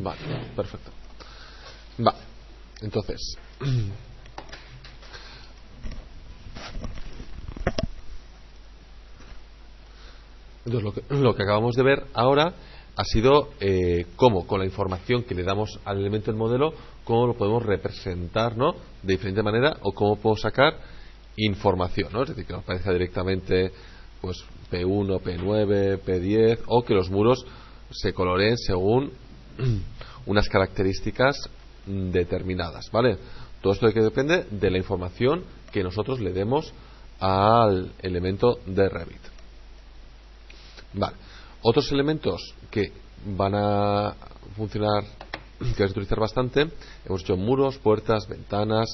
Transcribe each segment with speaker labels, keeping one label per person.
Speaker 1: Vale, perfecto. Vale, entonces lo que acabamos de ver ahora ha sido cómo con la información que le damos al elemento del modelo, cómo lo podemos representar, ¿no?, de diferente manera, o cómo puedo sacar información, ¿no? Es decir, que nos aparezca directamente pues P1, P9, P10, o que los muros se coloreen según unas características determinadas, ¿vale? Todo esto que depende de la información que nosotros le demos al elemento de Revit. Vale. Otros elementos que van a funcionar, que vas a utilizar bastante, hemos hecho muros, puertas, ventanas,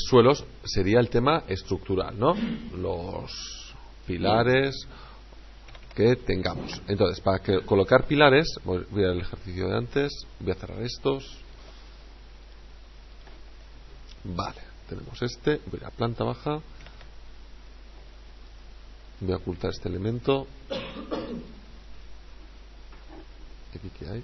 Speaker 1: suelos, sería el tema estructural, ¿no? Los pilares que tengamos. Entonces, para colocar pilares, voy a ir al ejercicio de antes, voy a cerrar estos. Vale, tenemos este, voy a planta baja. Voy a ocultar este elemento. Aquí que hay.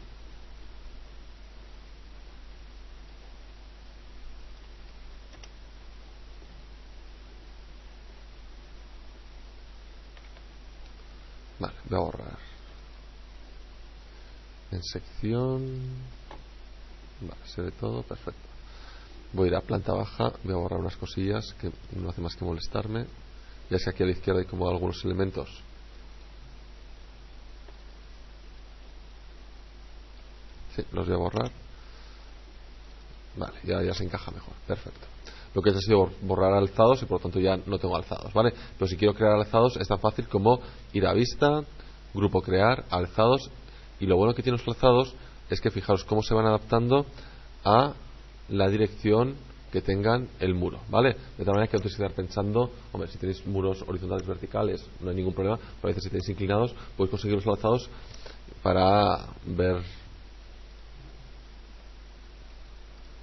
Speaker 1: Vale, voy a borrar. En sección. Vale, se ve todo, perfecto. Voy a ir a planta baja, voy a borrar unas cosillas que no hace más que molestarme. Ya sé que aquí a la izquierda hay como algunos elementos. Sí, los voy a borrar. Vale, ya se encaja mejor, perfecto. Lo que he hecho ha sido borrar alzados y por lo tanto ya no tengo alzados, ¿vale? Pero si quiero crear alzados es tan fácil como ir a vista, grupo crear, alzados, y lo bueno que tienen los alzados es que fijaros cómo se van adaptando a la dirección que tengan el muro, ¿vale? De tal manera que no tenéis que estar pensando, hombre, si tenéis muros horizontales verticales no hay ningún problema, pero a veces si tenéis inclinados podéis conseguir los alzados para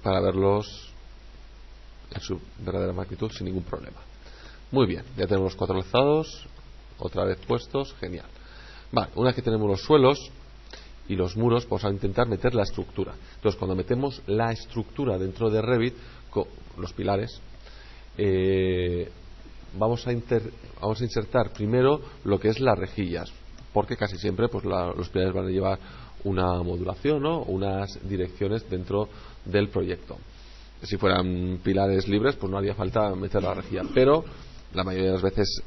Speaker 1: verlos en su verdadera magnitud sin ningún problema. Muy bien, ya tenemos los 4 alzados otra vez puestos, genial. Vale, una vez que tenemos los suelos y los muros, vamos a intentar meter la estructura. Entonces, cuando metemos la estructura dentro de Revit, con los pilares, vamos a insertar primero lo que es las rejillas, porque casi siempre pues los pilares van a llevar una modulación, ¿no?, unas direcciones dentro del proyecto. Si fueran pilares libres, pues no haría falta meter la rejilla, pero la mayoría de las veces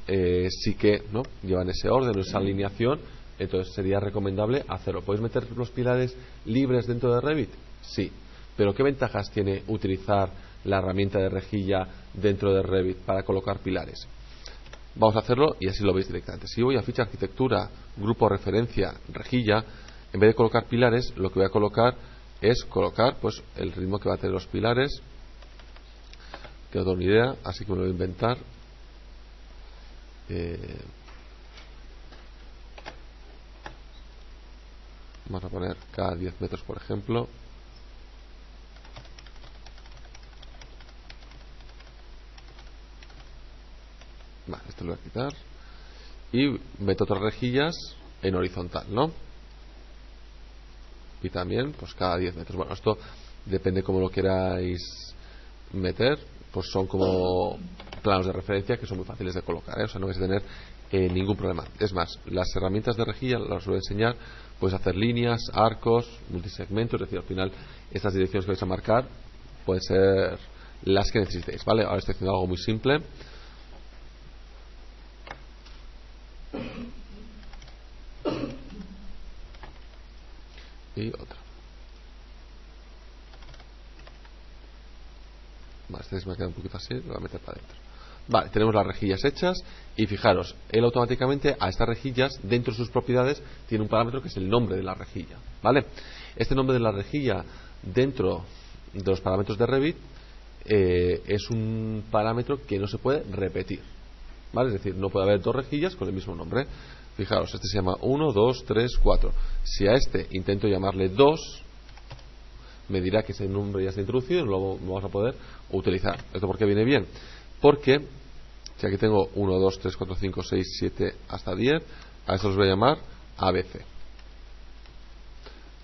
Speaker 1: sí que, ¿no?, llevan ese orden, esa alineación. Entonces sería recomendable hacerlo. ¿Podéis meter los pilares libres dentro de Revit? Sí. Pero ¿qué ventajas tiene utilizar la herramienta de rejilla dentro de Revit para colocar pilares? Vamos a hacerlo y así lo veis directamente. Si voy a ficha arquitectura, grupo referencia, rejilla, en vez de colocar pilares, lo que voy a colocar es colocar pues el ritmo que va a tener los pilares, que no tengo ni idea, así que me lo voy a inventar. Vamos a poner cada 10 metros, por ejemplo. Vale, esto lo voy a quitar. Y meto otras rejillas en horizontal, ¿no? Y también, pues cada 10 metros. Bueno, esto depende cómo lo queráis meter. Pues son como planos de referencia que son muy fáciles de colocar, ¿eh? O sea, no vais a tener ningún problema. Es más, las herramientas de rejilla las voy a enseñar. Puedes hacer líneas, arcos, multisegmentos. Es decir, al final estas direcciones que vais a marcar pueden ser las que necesitéis, ¿vale? Ahora estoy haciendo algo muy simple. Y otra. Vale, este me ha quedado un poquito así, lo voy a meter para adentro. Vale, tenemos las rejillas hechas y fijaros, él automáticamente a estas rejillas, dentro de sus propiedades, tiene un parámetro que es el nombre de la rejilla, ¿vale? Este nombre de la rejilla dentro de los parámetros de Revit es un parámetro que no se puede repetir, ¿vale? Es decir, no puede haber dos rejillas con el mismo nombre. Fijaros, este se llama 1, 2, 3, 4. Si a este intento llamarle 2, me dirá que ese nombre ya está introducido y no lo vamos a poder utilizar. ¿Esto por qué viene bien? Porque si aquí tengo 1, 2, 3, 4, 5, 6, 7 hasta 10, a eso los voy a llamar ABC.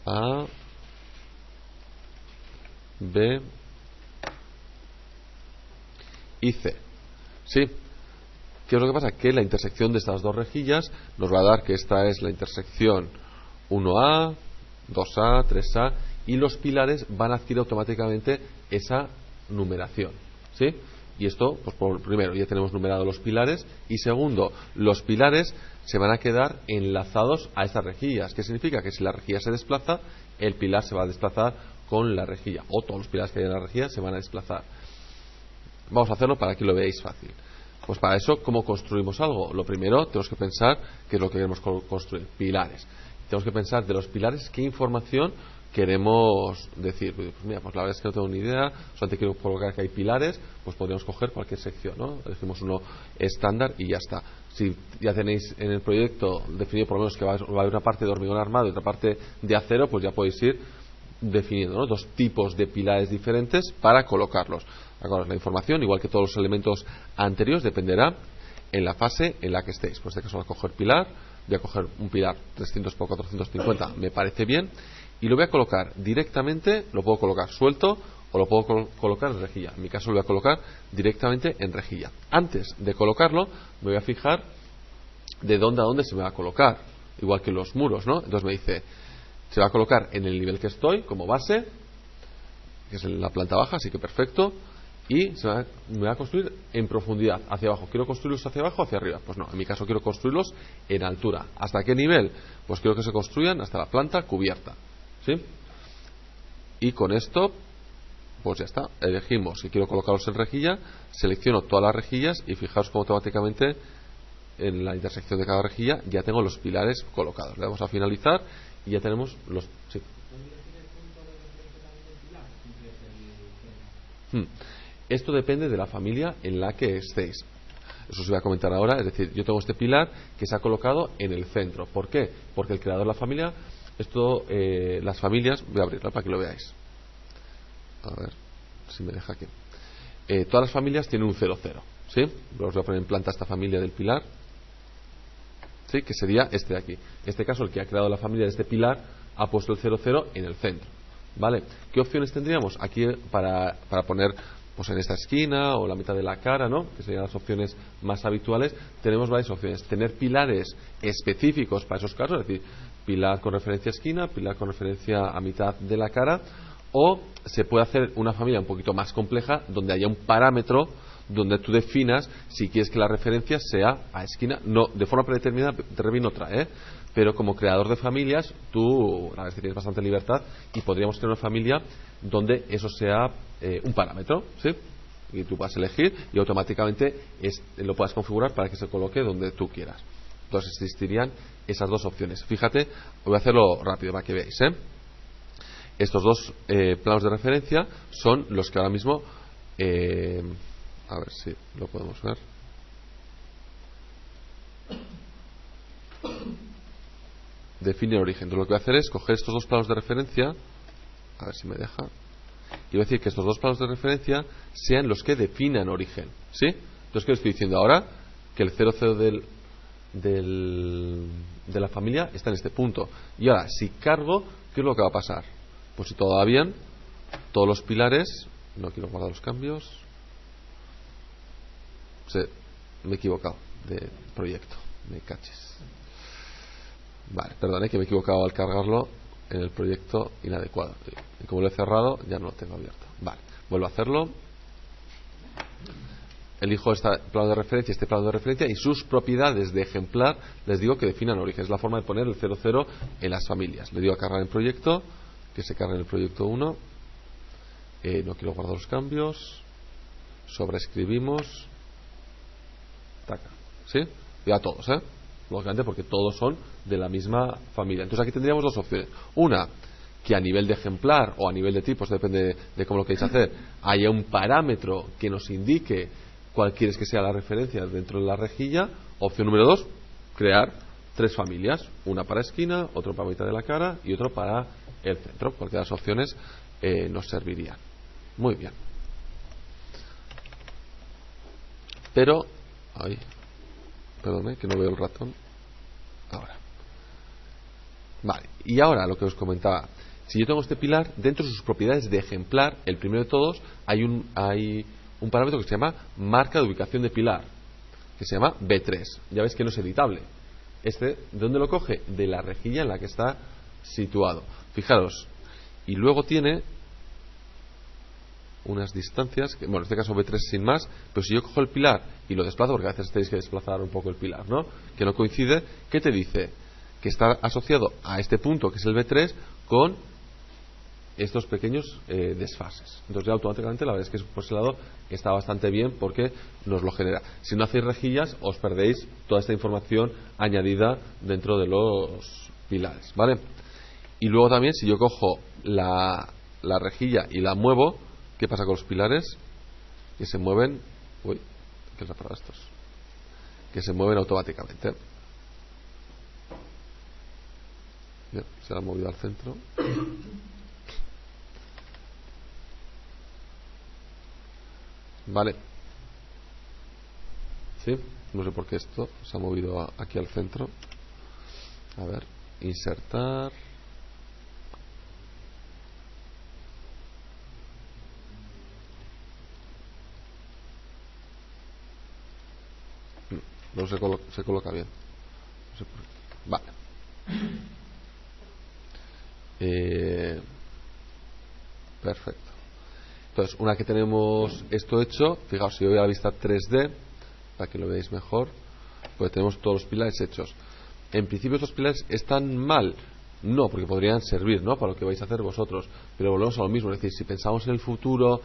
Speaker 1: A, B y C. ¿Sí? ¿Qué es lo que pasa? Que la intersección de estas dos rejillas nos va a dar que esta es la intersección 1A, 2A, 3A, y los pilares van a adquirir automáticamente esa numeración. ¿Sí? Y esto, pues por primero, ya tenemos numerado los pilares, y segundo, los pilares se van a quedar enlazados a estas rejillas. ¿Qué significa? Que si la rejilla se desplaza, el pilar se va a desplazar con la rejilla, o todos los pilares que hay en la rejilla se van a desplazar. Vamos a hacerlo para que lo veáis fácil. Pues para eso, ¿cómo construimos algo? Lo primero, tenemos que pensar qué es lo que queremos construir. Pilares. Tenemos que pensar de los pilares qué información queremos decir. Pues mira, pues la verdad es que no tengo ni idea, solamente quiero colocar que hay pilares, pues podríamos coger cualquier sección, ¿no? Elegimos uno estándar y ya está. Si ya tenéis en el proyecto definido por lo menos que va a haber una parte de hormigón armado y otra parte de acero, pues ya podéis ir definiendo, ¿no? Dos tipos de pilares diferentes para colocarlos. La información, igual que todos los elementos anteriores, dependerá en la fase en la que estéis. Pues en este caso voy a coger pilar, voy a coger un pilar 300 por 450, me parece bien, y lo voy a colocar directamente, lo puedo colocar suelto o lo puedo colocar en rejilla. En mi caso lo voy a colocar directamente en rejilla. Antes de colocarlo, me voy a fijar de dónde a dónde se me va a colocar, igual que los muros, ¿no? Entonces me dice, se va a colocar en el nivel que estoy como base, que es en la planta baja, así que perfecto, y me va a construir en profundidad, hacia abajo. ¿Quiero construirlos hacia abajo o hacia arriba? Pues no, en mi caso quiero construirlos en altura. ¿Hasta qué nivel? Pues quiero que se construyan hasta la planta cubierta. ¿Sí? Y con esto, pues ya está. Elegimos si quiero colocarlos en rejilla, selecciono todas las rejillas y fijaos cómo automáticamente en la intersección de cada rejilla ya tengo los pilares colocados. Le damos a finalizar y ya tenemos los... Sí. Esto depende de la familia en la que estéis. Eso se va a comentar ahora. Es decir, yo tengo este pilar que se ha colocado en el centro. ¿Por qué? Porque el creador de la familia, las familias, voy a abrirla para que lo veáis. A ver si me deja aquí. Todas las familias tienen un 0,0. ¿Sí? Os voy a poner en planta esta familia del pilar. ¿Sí? Que sería este de aquí. En este caso, el que ha creado la familia de este pilar ha puesto el 0,0 en el centro. ¿Vale? ¿Qué opciones tendríamos? Aquí para poner, pues en esta esquina o la mitad de la cara, ¿no? Que serían las opciones más habituales. Tenemos varias opciones. Tener pilares específicos para esos casos, es decir, pilar con referencia a esquina, pilar con referencia a mitad de la cara, o se puede hacer una familia un poquito más compleja donde haya un parámetro donde tú definas si quieres que la referencia sea a esquina, no de forma predeterminada, otra, pero como creador de familias tú la verdad es que tienes bastante libertad y podríamos tener una familia donde eso sea un parámetro, ¿sí? Y tú vas a elegir y automáticamente lo puedas configurar para que se coloque donde tú quieras. Entonces existirían esas dos opciones. Fíjate, voy a hacerlo rápido para que veáis, Estos dos planos de referencia son los que ahora mismo a ver si lo podemos ver. Define el origen. Entonces lo que voy a hacer es coger estos dos planos de referencia. A ver si me deja. Y voy a decir que estos dos planos de referencia sean los que definan origen. ¿Sí? Entonces, ¿qué estoy diciendo ahora? Que el 0,0 de la familia está en este punto. Y ahora, si cargo, ¿qué es lo que va a pasar? Pues si todo va bien, todos los pilares... No quiero guardar los cambios. Me he equivocado de proyecto. Me caches. Vale, perdón, que me he equivocado al cargarlo en el proyecto inadecuado. Y como lo he cerrado, ya no lo tengo abierto. Vale, vuelvo a hacerlo. Elijo este plano de referencia y sus propiedades de ejemplar les digo que definan origen. Es la forma de poner el 0,0 en las familias. Le digo a cargar el proyecto, que se cargue en el proyecto 1. No quiero guardar los cambios. Sobreescribimos. Taca. ¿Sí? Y a todos, lógicamente porque todos son de la misma familia. Entonces aquí tendríamos dos opciones. Una, que a nivel de ejemplar o a nivel de tipos, depende de cómo lo queréis hacer, haya un parámetro que nos indique cuál quieres que sea la referencia dentro de la rejilla. Opción número 2, crear 3 familias. Una para esquina, otro para mitad de la cara y otro para el centro. Cualquiera de las opciones nos servirían. Muy bien. Pero... Ay, perdón, que no veo el ratón. Ahora. Vale, y ahora lo que os comentaba. Si yo tengo este pilar, dentro de sus propiedades de ejemplar, el primero de todos, hay un parámetro que se llama marca de ubicación de pilar, que se llama B3. Ya veis que no es editable. ¿De dónde lo coge? De la rejilla en la que está situado. Fijaros. Y luego tiene unas distancias, que, bueno, en este caso B3 sin más, pero si yo cojo el pilar y lo desplazo, porque a veces tenéis que desplazar un poco el pilar, ¿no? Que no coincide, ¿qué te dice? Que está asociado a este punto, que es el B3, con estos pequeños desfases. Entonces ya automáticamente la verdad es que por ese lado está bastante bien porque nos lo genera. Si no hacéis rejillas os perdéis toda esta información añadida dentro de los pilares, ¿vale? Y luego también si yo cojo la rejilla y la muevo, ¿qué pasa con los pilares? Que se mueven. Uy, ¿qué es la palabra estos? Que se mueven automáticamente. Bien, se la ha movido al centro. Vale. ¿Sí? No sé por qué esto se ha movido aquí al centro. A ver, insertar. No se coloca bien. No sé por qué. Vale. Perfecto. Entonces, una que tenemos esto hecho, fijaos, si yo voy a la vista 3D, para que lo veáis mejor, pues tenemos todos los pilares hechos. En principio estos pilares están mal, no, porque podrían servir, ¿no?, para lo que vais a hacer vosotros, pero volvemos a lo mismo, es decir, si pensamos en el futuro,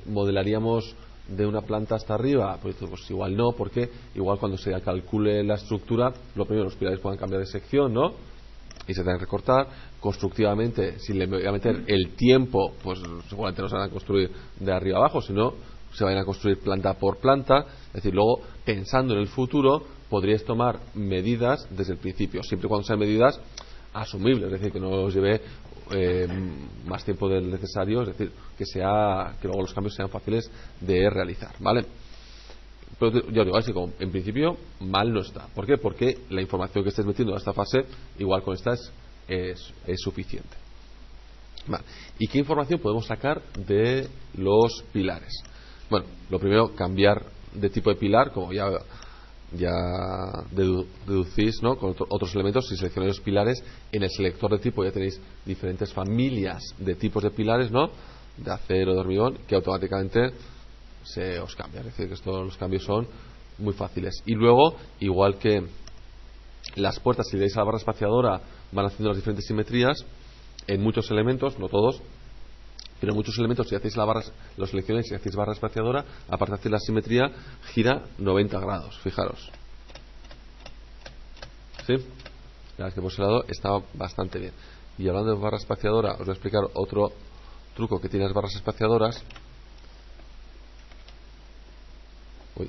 Speaker 1: modelaríamos de una planta hasta arriba, pues igual no, porque igual cuando se calcule la estructura, lo primero, los pilares puedan cambiar de sección, ¿no?, y se tienen que recortar. Constructivamente, si le voy a meter el tiempo, pues seguramente no se van a construir de arriba abajo, sino se van a construir planta por planta. Es decir, luego, pensando en el futuro, podríais tomar medidas desde el principio, siempre y cuando sean medidas asumibles, es decir, que no os lleve más tiempo del necesario, es decir, que luego los cambios sean fáciles de realizar, ¿vale? Pero ya os digo, así como en principio mal no está. ¿Por qué? Porque la información que estáis metiendo en esta fase, igual con esta es suficiente. Vale. ¿Y qué información podemos sacar de los pilares? Bueno, lo primero, cambiar de tipo de pilar, como ya deducís, ¿no?, con otros elementos. Si seleccionáis los pilares, en el selector de tipo ya tenéis diferentes familias de tipos de pilares, ¿no?, de acero, de hormigón, que automáticamente se os cambia. Es decir, que los cambios son muy fáciles. Y luego, igual que las puertas, si le dais a la barra espaciadora, van haciendo las diferentes simetrías en muchos elementos, no todos, pero en muchos elementos, si hacéis lo seleccionáis y hacéis barra espaciadora, aparte de hacer la simetría, gira 90 grados, fijaros. ¿Sí? La verdad es que por ese lado está bastante bien. Y hablando de barra espaciadora, os voy a explicar otro truco que tiene las barras espaciadoras. Uy,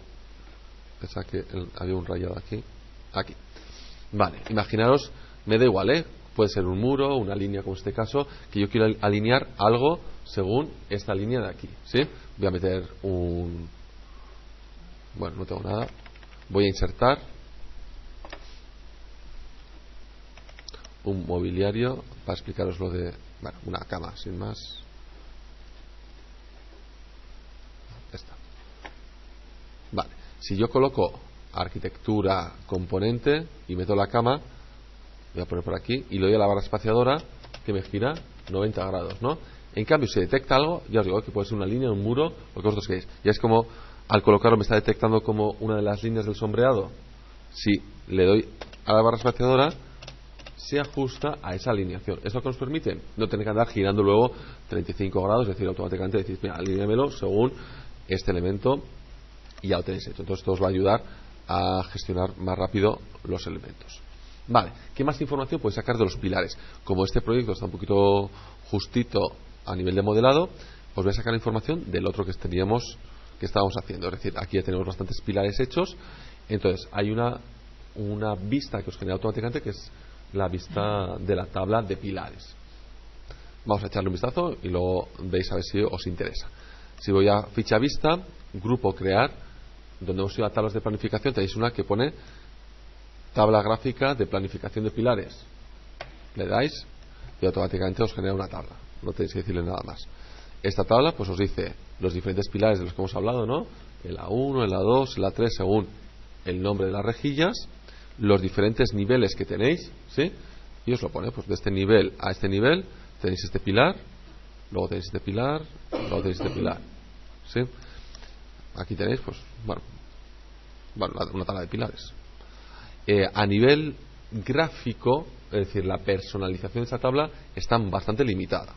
Speaker 1: pensaba que había un rayado aquí. Aquí. Vale, imaginaros, me da igual, puede ser un muro, una línea como este caso, que yo quiero alinear algo según esta línea de aquí, ¿sí? Voy a meter bueno, no tengo nada. Voy a insertar un mobiliario para explicaros lo de, bueno, una cama, sin más. Esta. Vale, si yo coloco arquitectura, componente y meto la cama, voy a poner por aquí y le doy a la barra espaciadora, que me gira 90 grados, ¿no? En cambio, si detecta algo, ya os digo que puede ser una línea, un muro, lo que vosotros queréis. Ya es como al colocarlo me está detectando como una de las líneas del sombreado. Si le doy a la barra espaciadora, se ajusta a esa alineación. ¿Es lo que nos permite? No tener que andar girando luego 35 grados, es decir, automáticamente decís, mira, alíneamelo según este elemento y ya lo tenéis hecho. Entonces esto os va a ayudar a gestionar más rápido los elementos. Vale, ¿qué más información podéis sacar de los pilares? Como este proyecto está un poquito justito a nivel de modelado, os voy a sacar información del otro que estábamos haciendo. Es decir, aquí ya tenemos bastantes pilares hechos. Entonces hay una vista que os genera automáticamente, que es la vista de la tabla de pilares. Vamos a echarle un vistazo y luego veis a ver si os interesa. Si voy a ficha vista, grupo crear, donde hemos ido a tablas de planificación, tenéis una que pone tabla gráfica de planificación de pilares. le dais y automáticamente os genera una tabla, no tenéis que decirle nada más. Esta tabla pues os dice los diferentes pilares de los que hemos hablado, ¿no? El A1, el A2, el A3, según el nombre de las rejillas, los diferentes niveles que tenéis, ¿sí? Y os lo pone, pues de este nivel a este nivel tenéis este pilar, luego tenéis este pilar, luego tenéis este pilar, ¿sí? Aquí tenéis, pues, bueno, una tabla de pilares. A nivel gráfico, es decir, la personalización de esta tabla está bastante limitada,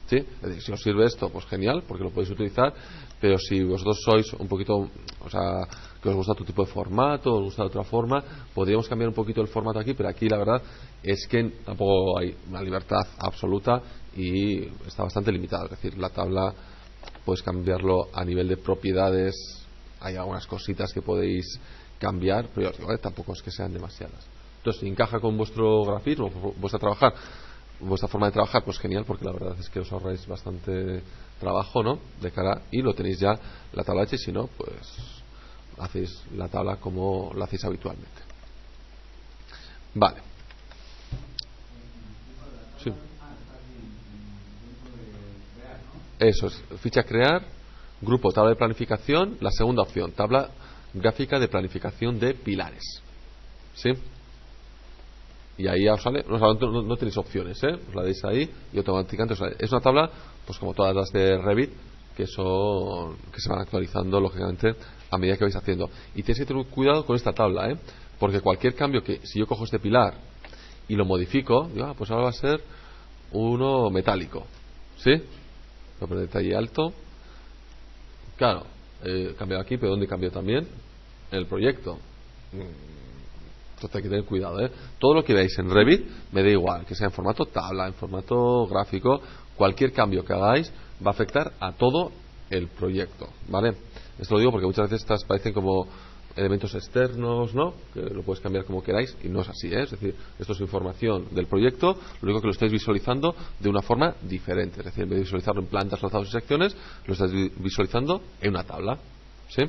Speaker 1: ¿sí? Es decir, si os sirve esto, pues genial, porque lo podéis utilizar, pero si vosotros sois un poquito, o sea, que os gusta otro tipo de formato, os gusta de otra forma, podríamos cambiar un poquito el formato aquí, pero aquí la verdad es que tampoco hay una libertad absoluta y está bastante limitado. Es decir, la tabla puedes cambiarlo a nivel de propiedades, hay algunas cositas que podéis cambiar, pero os digo, tampoco es que sean demasiadas. Entonces, si encaja con vuestro grafismo, vuestra forma de trabajar, pues genial, porque la verdad es que os ahorráis bastante trabajo, ¿no? De cara, y lo tenéis ya la tabla hecha, y si no, pues hacéis la tabla como la hacéis habitualmente. Vale. Sí. Eso es, ficha crear, grupo tabla de planificación, la segunda opción, tabla gráfica de planificación de pilares. ¿Sí? Y ahí ya os sale, no tenéis opciones, os la deis ahí y automáticamente os sale. Es una tabla, pues como todas las de Revit, que se van actualizando lógicamente a medida que vais haciendo. Y tenéis que tener cuidado con esta tabla, porque cualquier cambio que, si yo cojo este pilar y lo modifico, digo, pues ahora va a ser uno metálico, ¿sí? Voy a poner detalle alto. Claro, he cambiado aquí, pero ¿dónde cambió también? En el proyecto. Entonces hay que tener cuidado, Todo lo que veáis en Revit me da igual, que sea en formato tabla, en formato gráfico, cualquier cambio que hagáis va a afectar a todo el proyecto, ¿vale? Esto lo digo porque muchas veces estas parecen como elementos externos, ¿no? Que lo podéis cambiar como queráis y no es así, Es decir, esto es información del proyecto, lo único que lo estáis visualizando de una forma diferente, es decir, en vez de visualizarlo en plantas, trazados y secciones, lo estáis visualizando en una tabla, ¿sí?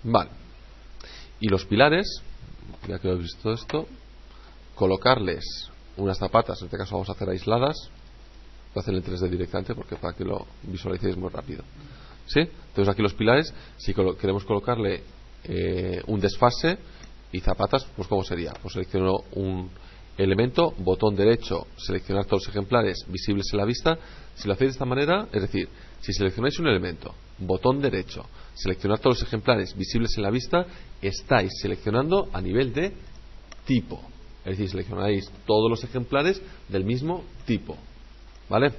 Speaker 1: Vale. Y los pilares, ya que habéis visto esto, colocarles unas zapatas, en este caso vamos a hacer aisladas, voy a hacer en 3D directamente porque para que lo visualicéis muy rápido, ¿sí? Entonces aquí los pilares, si queremos colocarle un desfase y zapatas, pues ¿cómo sería? Pues selecciono un elemento, botón derecho, seleccionar todos los ejemplares visibles en la vista. Si lo hacéis de esta manera, es decir, si seleccionáis un elemento, botón derecho, seleccionar todos los ejemplares visibles en la vista, estáis seleccionando a nivel de tipo, es decir, seleccionáis todos los ejemplares del mismo tipo, ¿vale?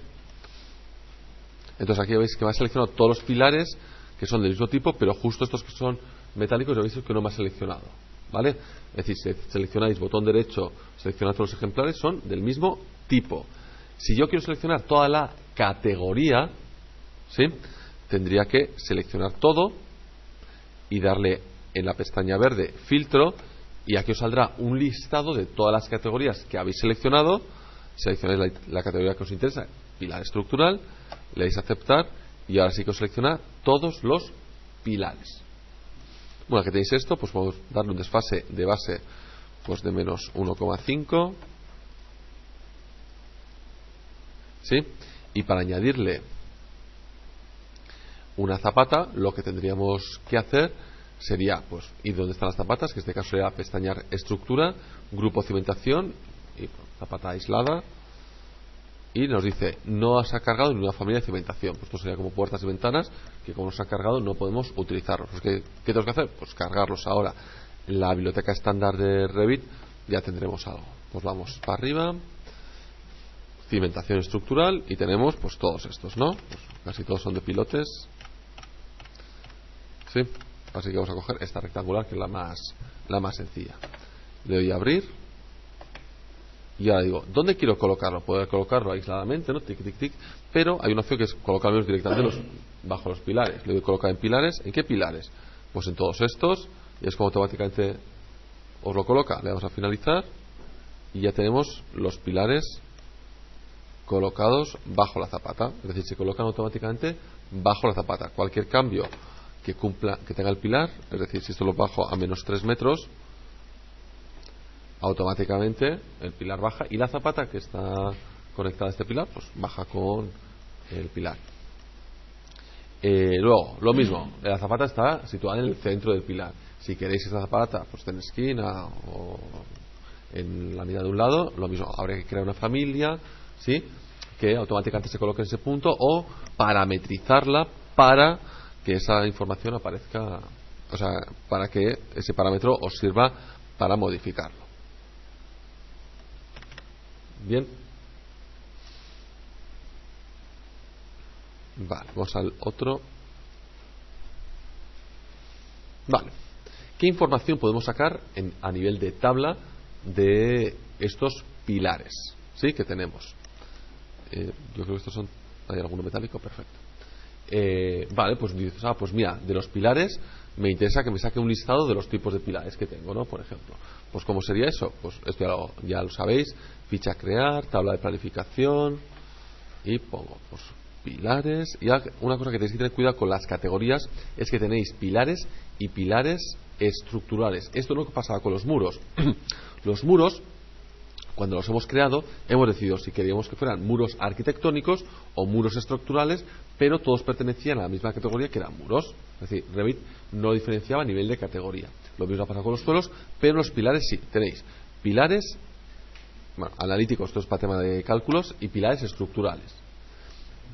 Speaker 1: Entonces aquí veis que me ha seleccionado todos los pilares que son del mismo tipo, pero justo estos que son metálicos ya veis que no me ha seleccionado, ¿vale? Es decir, si seleccionáis botón derecho, seleccionar todos los ejemplares, son del mismo tipo. Si yo quiero seleccionar toda la categoría, ¿sí? Tendría que seleccionar todo y darle en la pestaña verde filtro, y aquí os saldrá un listado de todas las categorías que habéis seleccionado. Seleccionáis la categoría que os interesa, pilar estructural, le dais a aceptar y ahora sí que os selecciona todos los pilares. Bueno, que tenéis esto, pues podemos darle un desfase de base pues de menos 1,5, ¿sí? Y para añadirle una zapata, lo que tendríamos que hacer sería pues ir donde están las zapatas, que en este caso sería pestañear estructura, grupo cimentación y zapata aislada, y nos dice no se ha cargado ni una familia de cimentación. Pues esto sería como puertas y ventanas que como no se ha cargado no podemos utilizarlos. Pues ¿qué tengo que hacer? Pues cargarlos ahora. En la biblioteca estándar de Revit ya tendremos algo. Pues vamos para arriba, cimentación estructural, y tenemos pues todos estos, ¿no? Pues casi todos son de pilotes, ¿sí? Así que vamos a coger esta rectangular, que es la más sencilla. Le doy a abrir y ahora digo, ¿dónde quiero colocarlo? Puedo colocarlo aisladamente, ¿no? Tic, tic, tic. Pero hay una opción que es colocarlos directamente bajo los pilares. Le doy a colocar en pilares. ¿En qué pilares? Pues en todos estos, y es como automáticamente os lo coloca. Le damos a finalizar y ya tenemos los pilares colocados bajo la zapata. Es decir, se colocan automáticamente bajo la zapata. Cualquier cambio que tenga el pilar, es decir, si esto lo bajo a menos 3 metros, automáticamente el pilar baja y la zapata que está conectada a este pilar pues baja con el pilar. Luego, lo mismo, la zapata está situada en el centro del pilar. Si queréis esa zapata pues en esquina o en la mitad de un lado, lo mismo, habría que crear una familia, ¿sí?, que automáticamente se coloque en ese punto o parametrizarla para que esa información aparezca, o sea, para que ese parámetro os sirva para modificarlo. Bien. Vale, vamos al otro. Vale. ¿Qué información podemos sacar a nivel de tabla de estos pilares, ¿sí?, que tenemos? Yo creo que estos son... ¿Hay alguno metálico? Perfecto. Vale, pues dices, pues mira, de los pilares me interesa que me saque un listado de los tipos de pilares que tengo, ¿no? Por ejemplo, pues ¿cómo sería eso? Pues esto ya lo sabéis: ficha crear, tabla de planificación, y pongo pues pilares. Y una cosa que tenéis que tener cuidado con las categorías es que tenéis pilares y pilares estructurales. Esto es lo que pasaba con los muros. Los muros, cuando los hemos creado, hemos decidido si queríamos que fueran muros arquitectónicos o muros estructurales, pero todos pertenecían a la misma categoría, que eran muros. Es decir, Revit no diferenciaba a nivel de categoría. Lo mismo ha pasado con los suelos, pero los pilares sí. Tenéis pilares, bueno, analíticos, esto es para tema de cálculos, y pilares estructurales.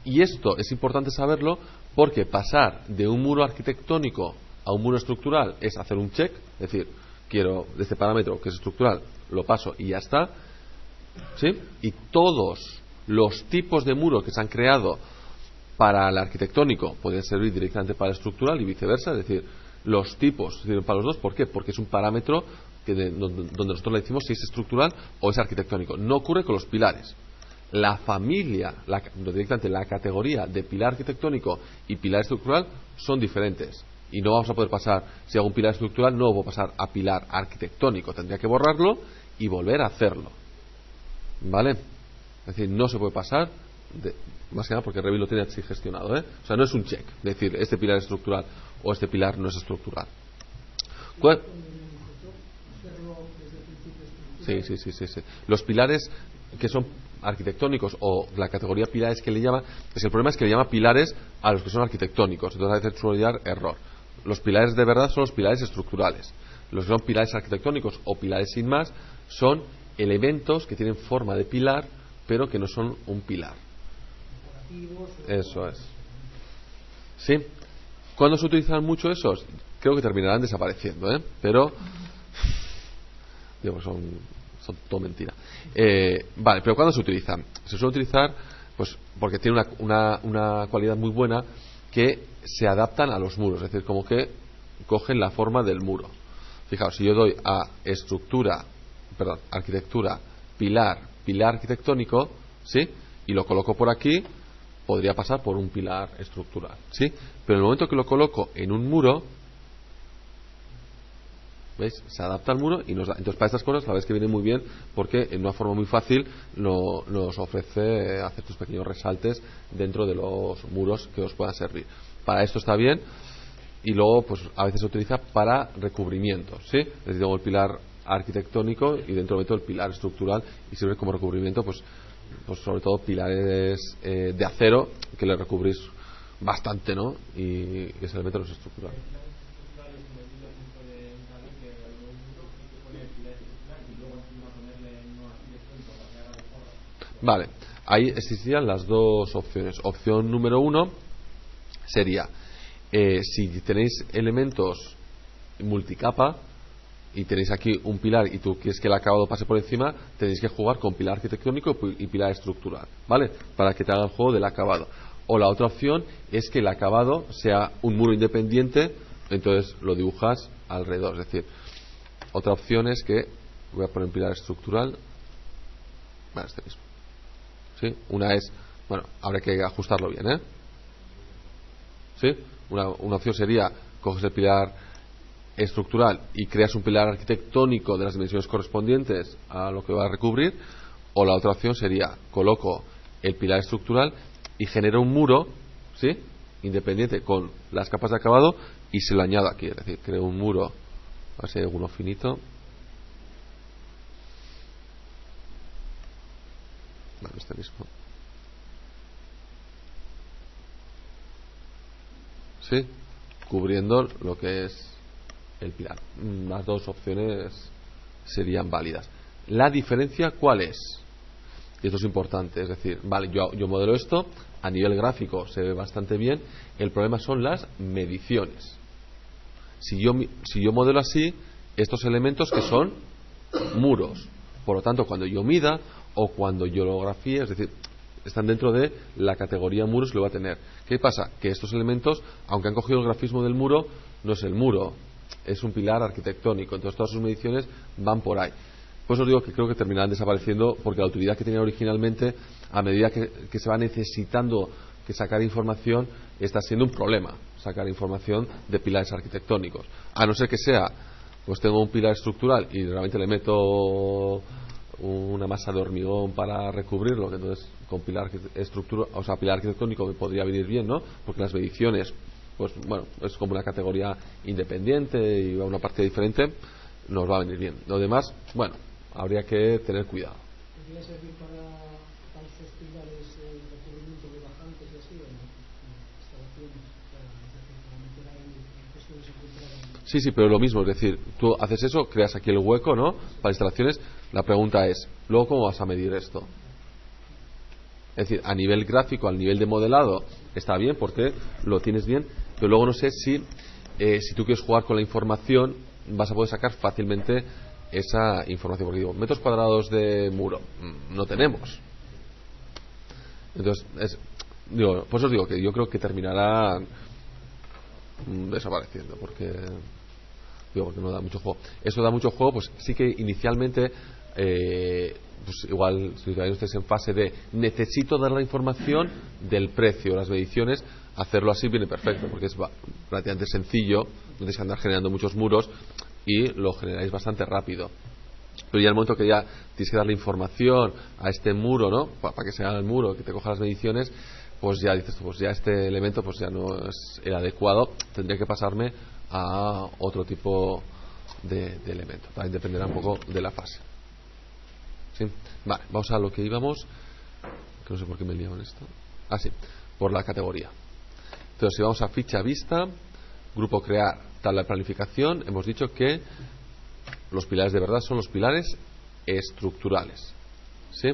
Speaker 1: Y esto es importante saberlo porque pasar de un muro arquitectónico a un muro estructural es hacer un check, es decir, quiero de este parámetro que es estructural, lo paso y ya está, ¿sí? Y todos los tipos de muros que se han creado para el arquitectónico pueden servir directamente para el estructural y viceversa, es decir, los tipos sirven para los dos. ¿Por qué? Porque es un parámetro donde nosotros le decimos si es estructural o es arquitectónico. No ocurre con los pilares. La familia, directamente la categoría de pilar arquitectónico y pilar estructural son diferentes. Y no vamos a poder pasar, si hago un pilar estructural, no puedo pasar a pilar arquitectónico. Tendría que borrarlo y volver a hacerlo. ¿Vale? Es decir, no se puede pasar, más que nada porque Revit lo tiene así gestionado, ¿eh? O sea, no es un check, es decir, este pilar es estructural o este pilar no es estructural. Sí. Los pilares que son arquitectónicos o la categoría pilares que le llama, pues el problema es que le llama pilares a los que son arquitectónicos, entonces a veces suele dar error. Los pilares de verdad son los pilares estructurales. Los que son pilares arquitectónicos o pilares sin más son elementos que tienen forma de pilar pero que no son un pilar. Eso es. ¿Sí? ¿Cuándo se utilizan mucho esos? Creo que terminarán desapareciendo, ¿eh? Pero digo, son todo mentira. Vale, pero ¿cuándo se utilizan? Se suele utilizar pues porque tiene una cualidad muy buena, que se adaptan a los muros, es decir, como que cogen la forma del muro. Fijaos, si yo doy a arquitectura, pilar arquitectónico, ¿sí?, y lo coloco por aquí, podría pasar por un pilar estructural, ¿sí? Pero en el momento que lo coloco en un muro, ¿veis? Se adapta al muro y nos da. Entonces, para estas cosas, la verdad es que viene muy bien, porque en una forma muy fácil nos ofrece hacer estos pequeños resaltes dentro de los muros que os puedan servir. Para esto está bien. Y luego, pues a veces se utiliza para recubrimientos, ¿sí? Es decir, tengo el pilar arquitectónico y dentro meto el pilar estructural y sirve como recubrimiento, pues sobre todo pilares de acero que le recubrís bastante, ¿no? Y que se le meten los estructurales. Vale, ahí existirían las dos opciones. Opción número 1 sería si tenéis elementos multicapa y tenéis aquí un pilar y tú quieres que el acabado pase por encima, tenéis que jugar con pilar arquitectónico y pilar estructural, ¿vale? Para que te haga el juego del acabado. O la otra opción es que el acabado sea un muro independiente, entonces lo dibujas alrededor. Es decir, otra opción es que voy a poner un pilar estructural, bueno, este mismo, ¿sí? Una es, bueno, habrá que ajustarlo bien, ¿eh? ¿Sí? Una opción sería, coges el pilar estructural y creas un pilar arquitectónico de las dimensiones correspondientes a lo que va a recubrir. O la otra opción sería, coloco el pilar estructural y genero un muro, ¿sí?, independiente con las capas de acabado y se lo añado aquí. Es decir, creo un muro, a ver si hay alguno finito. asterisco. ¿Sí? Cubriendo lo que es el pilar. Las dos opciones serían válidas. ¿La diferencia cuál es? Y esto es importante, es decir, vale, yo modelo esto, a nivel gráfico se ve bastante bien, el problema son las mediciones. Si yo modelo así, estos elementos que son muros, por lo tanto, cuando yo mida o cuando yo lo grafíe, es decir, están dentro de la categoría muros, lo va a tener. ¿Qué pasa? Que estos elementos, aunque han cogido el grafismo del muro, no es el muro, es un pilar arquitectónico, entonces todas sus mediciones van por ahí. Pues os digo que creo que terminarán desapareciendo porque la utilidad que tenían originalmente, a medida que se va necesitando que sacar información, está siendo un problema sacar información de pilares arquitectónicos, a no ser que sea, pues tengo un pilar estructural y realmente le meto una masa de hormigón para recubrirlo, que entonces con pilar pilar arquitectónico me podría venir bien, ¿no? Porque las mediciones, pues bueno, es como una categoría independiente y va a una parte diferente, nos va a venir bien. Lo demás, bueno, habría que tener cuidado.
Speaker 2: ¿Podría servir para falsos pilares de recubrimiento de bajantes y así, o no? Instalaciones, para meter ahí que suele encontrar?
Speaker 1: Sí, pero lo mismo, es decir, tú haces eso, creas aquí el hueco, ¿no? Para instalaciones. La pregunta es, luego, ¿cómo vas a medir esto? Es decir, a nivel gráfico, al nivel de modelado, está bien porque lo tienes bien, pero luego no sé si tú quieres jugar con la información, vas a poder sacar fácilmente esa información. Porque digo, metros cuadrados de muro, no tenemos. Entonces, pues os digo que yo creo que terminará desapareciendo, porque no da mucho juego. Eso da mucho juego, pues sí que inicialmente pues igual si todavía estáis en fase de necesito dar la información del precio, las mediciones, hacerlo así viene perfecto, porque es relativamente sencillo, no tenéis que andar generando muchos muros y lo generáis bastante rápido. Pero ya el momento que ya tienes que darle información a este muro, ¿no? Para que sea el muro, que te coja las mediciones, pues ya dices, pues ya este elemento pues ya no es el adecuado, tendría que pasarme a otro tipo de elemento. También dependerá un poco de la fase. ¿Sí? Vale, vamos a lo que íbamos, que no sé por qué me he liado en esto. Sí, por la categoría. Entonces, si vamos a ficha vista, grupo crear, tabla de planificación, hemos dicho que los pilares de verdad son los pilares estructurales. ¿Sí?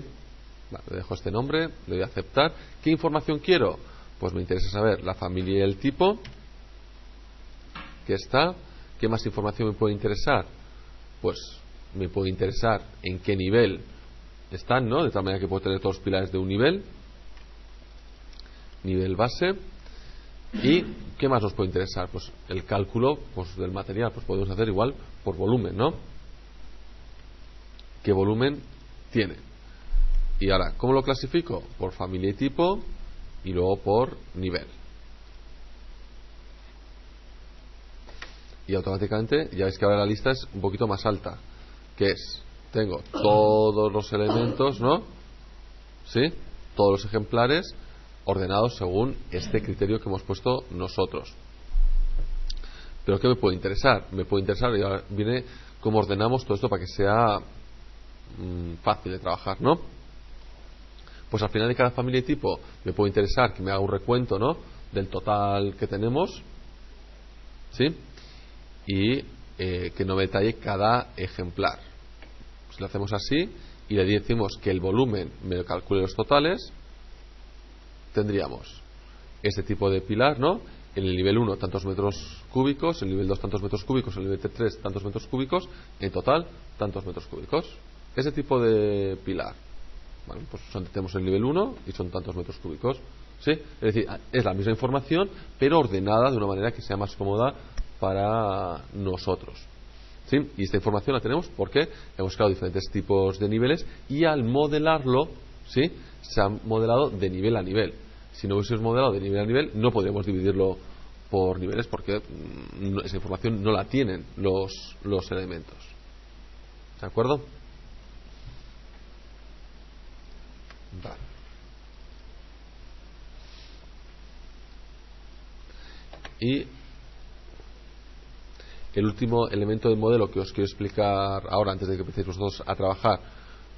Speaker 1: Vale, le dejo este nombre, le doy a aceptar. ¿Qué información quiero? Pues me interesa saber la familia y el tipo que está. ¿Qué más información me puede interesar? Pues me puede interesar en qué nivel están, ¿no? De tal manera que puedo tener todos los pilares de un nivel base. ¿Y qué más nos puede interesar? Pues el cálculo pues del material, pues podemos hacer igual por volumen, ¿no? ¿Qué volumen tiene? Y ahora, ¿cómo lo clasifico? Por familia y tipo y luego por nivel. Y automáticamente ya veis que ahora la lista es un poquito más alta, que es, tengo todos los elementos, ¿no? ¿Sí? Todos los ejemplares ordenados según este criterio que hemos puesto nosotros. Pero ¿qué me puede interesar? Me puede interesar, y ahora viene cómo ordenamos todo esto para que sea fácil de trabajar, ¿no? Pues al final de cada familia y tipo me puede interesar que me haga un recuento, ¿no? Del total que tenemos, ¿sí? Y que no me detalle cada ejemplar. Si lo hacemos así y le decimos que el volumen me calcule los totales, tendríamos este tipo de pilar, ¿no? En el nivel 1 tantos metros cúbicos, en el nivel 2 tantos metros cúbicos, en el nivel 3 tantos metros cúbicos, en total tantos metros cúbicos. Ese tipo de pilar. Bueno, pues tenemos el nivel 1 y son tantos metros cúbicos. ¿Sí? Es decir, es la misma información, pero ordenada de una manera que sea más cómoda para nosotros. ¿Sí? Y esta información la tenemos porque hemos creado diferentes tipos de niveles y al modelarlo, ¿sí? Se ha modelado de nivel a nivel. Si no hubiésemos modelado de nivel a nivel, no podríamos dividirlo por niveles porque esa información no la tienen los elementos. ¿De acuerdo? Vale. Y el último elemento del modelo que os quiero explicar ahora, antes de que empecéis vosotros a trabajar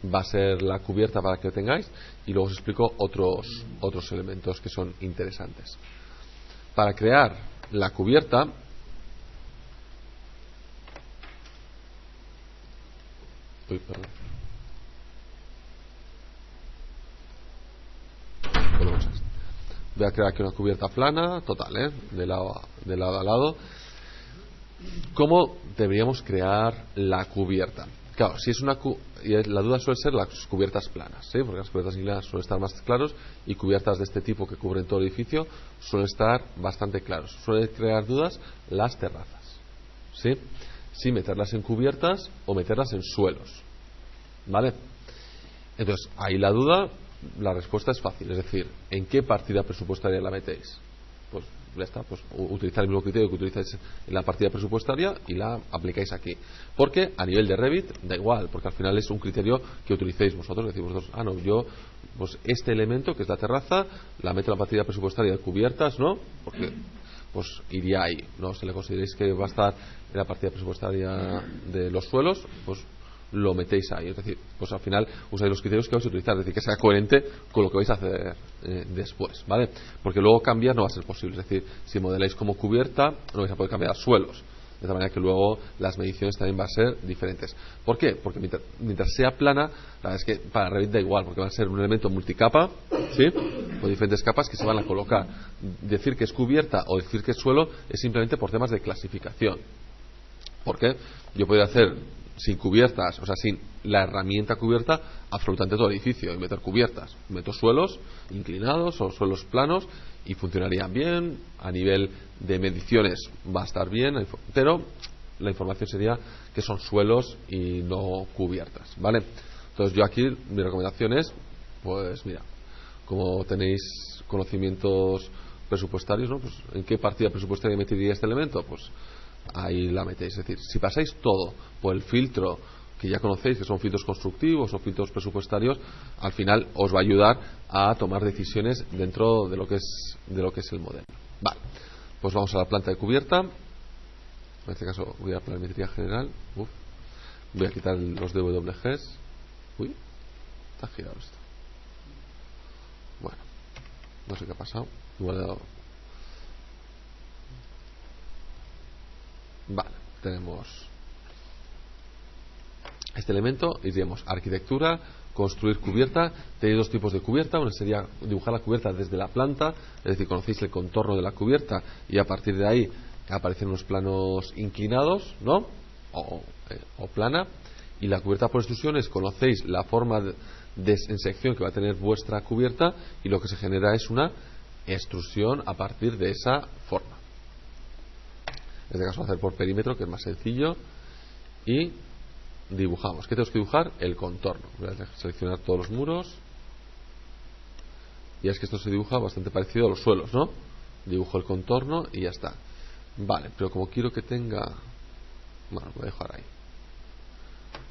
Speaker 1: va a ser la cubierta para que tengáis, y luego os explico otros elementos que son interesantes. Para crear la cubierta, voy a crear aquí una cubierta plana total, de lado a lado. ¿Cómo deberíamos crear la cubierta? Claro, si es la duda suele ser las cubiertas planas, ¿sí? Porque las cubiertas inclinadas suelen estar más claros, y cubiertas de este tipo que cubren todo el edificio suelen estar bastante claros. Suele crear dudas las terrazas, ¿sí? Si meterlas en cubiertas o meterlas en suelos, ¿vale? Entonces, ahí la respuesta es fácil, es decir, ¿en qué partida presupuestaria la metéis? Pues ya está, pues utilizar el mismo criterio que utilizáis en la partida presupuestaria y la aplicáis aquí. Porque a nivel de Revit da igual, porque al final es un criterio que utilicéis vosotros. Decís vosotros, no, yo, pues este elemento que es la terraza, la meto en la partida presupuestaria de cubiertas, ¿no? Porque pues iría ahí, ¿no? Si le consideréis que va a estar en la partida presupuestaria de los suelos, pues lo metéis ahí. Es decir, pues al final usáis los criterios que vais a utilizar, es decir, que sea coherente con lo que vais a hacer después, ¿vale? Porque luego cambiar no va a ser posible. Es decir, si modeláis como cubierta, no vais a poder cambiar suelos, de tal manera que luego las mediciones también van a ser diferentes. ¿Por qué? Porque mientras sea plana, la verdad es que para Revit da igual, porque va a ser un elemento multicapa, ¿sí? Con diferentes capas que se van a colocar. Decir que es cubierta o decir que es suelo es simplemente por temas de clasificación. Porque yo podría hacer sin cubiertas, o sea, sin la herramienta cubierta, absolutamente todo el edificio, y meter cubiertas. Meto suelos inclinados o suelos planos y funcionarían bien. A nivel de mediciones va a estar bien, pero la información sería que son suelos y no cubiertas, ¿vale? Entonces yo aquí mi recomendación es, pues mira, como tenéis conocimientos presupuestarios, ¿no? Pues ¿en qué partida presupuestaria metería este elemento? Pues ahí la metéis. Es decir, si pasáis todo por el filtro que ya conocéis, que son filtros constructivos o filtros presupuestarios, al final os va a ayudar a tomar decisiones dentro de lo que es el modelo. Vale, pues vamos a la planta de cubierta. En este caso voy a la planimetría general. Voy a quitar los DWGs. Uy, está girado esto. Bueno, no sé qué ha pasado. Igual he dado. Vale, tenemos este elemento y diríamos arquitectura, construir cubierta. Tenéis dos tipos de cubierta. Una sería dibujar la cubierta desde la planta, es decir, conocéis el contorno de la cubierta y a partir de ahí aparecen unos planos inclinados, ¿no? O plana. Y la cubierta por extrusión es conocéis la forma en sección que va a tener vuestra cubierta y lo que se genera es una extrusión a partir de esa forma. En este caso, hacer por perímetro, que es más sencillo, y dibujamos. ¿Qué tenemos que dibujar? El contorno. Voy a seleccionar todos los muros, y es que esto se dibuja bastante parecido a los suelos, ¿no? Dibujo el contorno y ya está. Vale, pero como quiero que tenga, bueno, lo voy a dejar ahí.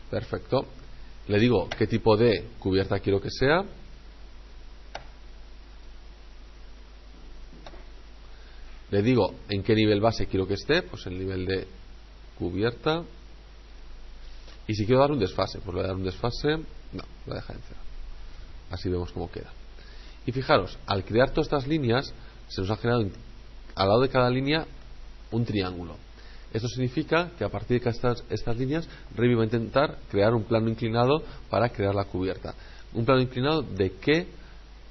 Speaker 1: Perfecto. Le digo qué tipo de cubierta quiero que sea. Le digo en qué nivel base quiero que esté, pues el nivel de cubierta. Y si quiero dar un desfase, pues le voy a dar un desfase. No, lo voy a dejar en cero. Así vemos cómo queda. Y fijaros, al crear todas estas líneas, se nos ha generado al lado de cada línea un triángulo. Esto significa que a partir de estas líneas, Revit va a intentar crear un plano inclinado para crear la cubierta. ¿Un plano inclinado de qué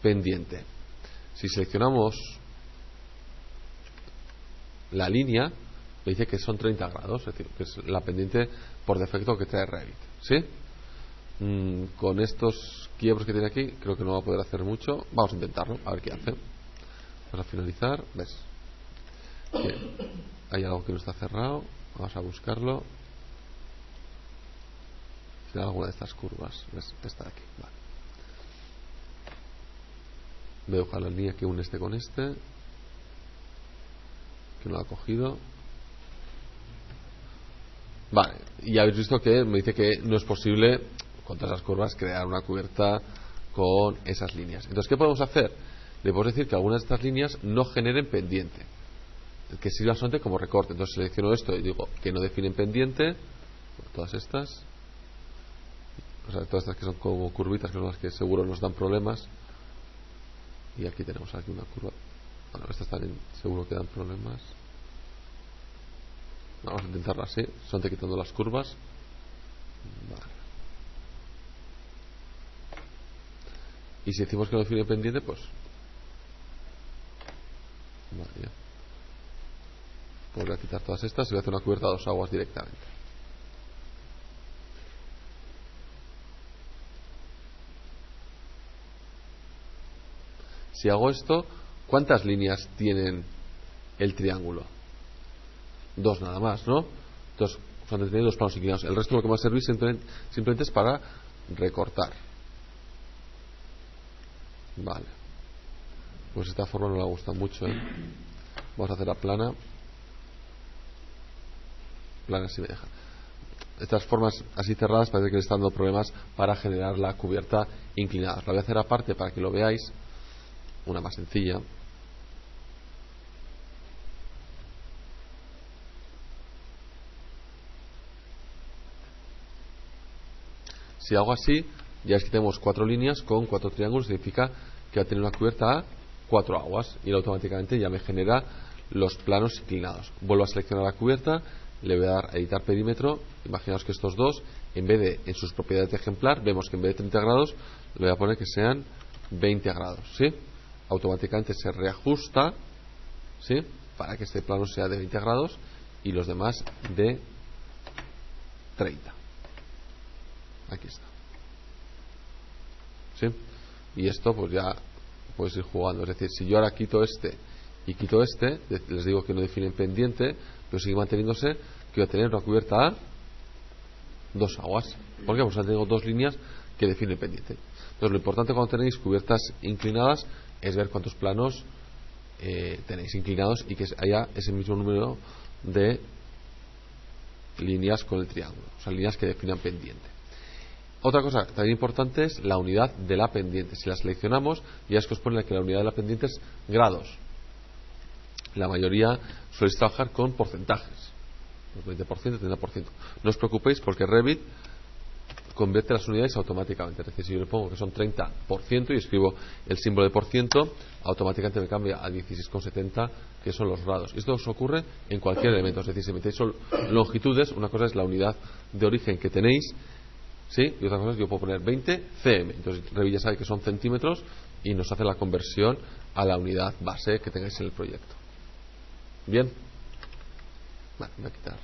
Speaker 1: pendiente? Si seleccionamos la línea, me dice que son 30 grados, es decir, que es la pendiente por defecto que trae Revit, ¿sí? Con estos quiebros que tiene aquí, creo que no va a poder hacer mucho. Vamos a intentarlo, a ver qué hace. Vamos a finalizar, ¿ves? Que hay algo que no está cerrado, vamos a buscarlo. Si hay alguna de estas curvas, ¿ves? Esta de aquí, vale. Voy a dibujar la línea que une este con este, que no lo ha cogido. Vale, y habéis visto que me dice que no es posible con todas las curvas crear una cubierta con esas líneas. Entonces, ¿qué podemos hacer? Le podemos decir que algunas de estas líneas no generen pendiente, que sirva solamente como recorte. Entonces selecciono esto y digo que no definen pendiente, todas estas, o sea, todas estas que son como curvitas, que son las que seguro nos dan problemas. Y aquí tenemos aquí una curva. Bueno, estas también seguro que dan problemas. Vamos a intentarlo así, solamente quitando las curvas. Vale. Y si decimos que no define pendiente, pues vale, ya. Voy a quitar todas estas y voy a hacer una cubierta a 2 aguas directamente. Si hago esto, ¿cuántas líneas tienen el triángulo? 2 nada más, ¿no? Entonces, cuando tiene 2 planos inclinados, el resto lo que va a servir simplemente es para recortar. Vale. Pues esta forma no me gusta mucho, ¿eh? Vamos a hacer la plana. Plana si me deja. Estas formas así cerradas parece que le están dando problemas para generar la cubierta inclinada. La voy a hacer aparte para que lo veáis. Una más sencilla. Si hago así, ya es que tenemos 4 líneas con 4 triángulos, significa que va a tener una cubierta a 4 aguas y automáticamente ya me genera los planos inclinados. Vuelvo a seleccionar la cubierta, le voy a dar a editar perímetro. Imaginaos que estos dos, en vez de en sus propiedades de ejemplar, vemos que en vez de 30 grados le voy a poner que sean 20 grados, ¿sí? Automáticamente se reajusta, ¿sí? Para que este plano sea de 20 grados y los demás de 30. Aquí está, ¿sí? Y esto pues ya puedes ir jugando. Es decir, si yo ahora quito este y quito este, les digo que no definen pendiente, pero sigue manteniéndose, que voy a tener una cubierta a 2 aguas. ¿Por qué? Pues ahora tengo 2 líneas que definen pendiente. Entonces lo importante cuando tenéis cubiertas inclinadas es ver cuántos planos tenéis inclinados y que haya ese mismo número de líneas con el triángulo, o sea, líneas que definan pendiente. Otra cosa también importante es la unidad de la pendiente. Si la seleccionamos, ya es que os pone que la unidad de la pendiente es grados. La mayoría soléis trabajar con porcentajes, 20%, 30%. No os preocupéis porque Revit convierte las unidades automáticamente. Es decir, si yo le pongo que son 30% y escribo el símbolo de por ciento, automáticamente me cambia a 16,70, que son los grados. Esto os ocurre en cualquier elemento. Es decir, si metéis longitudes, una cosa es la unidad de origen que tenéis, ¿sí? Y otra cosa es que yo puedo poner 20 cm. Entonces Revit ya sabe que son centímetros y nos hace la conversión a la unidad base que tengáis en el proyecto. Bien. Vale, voy a quitar.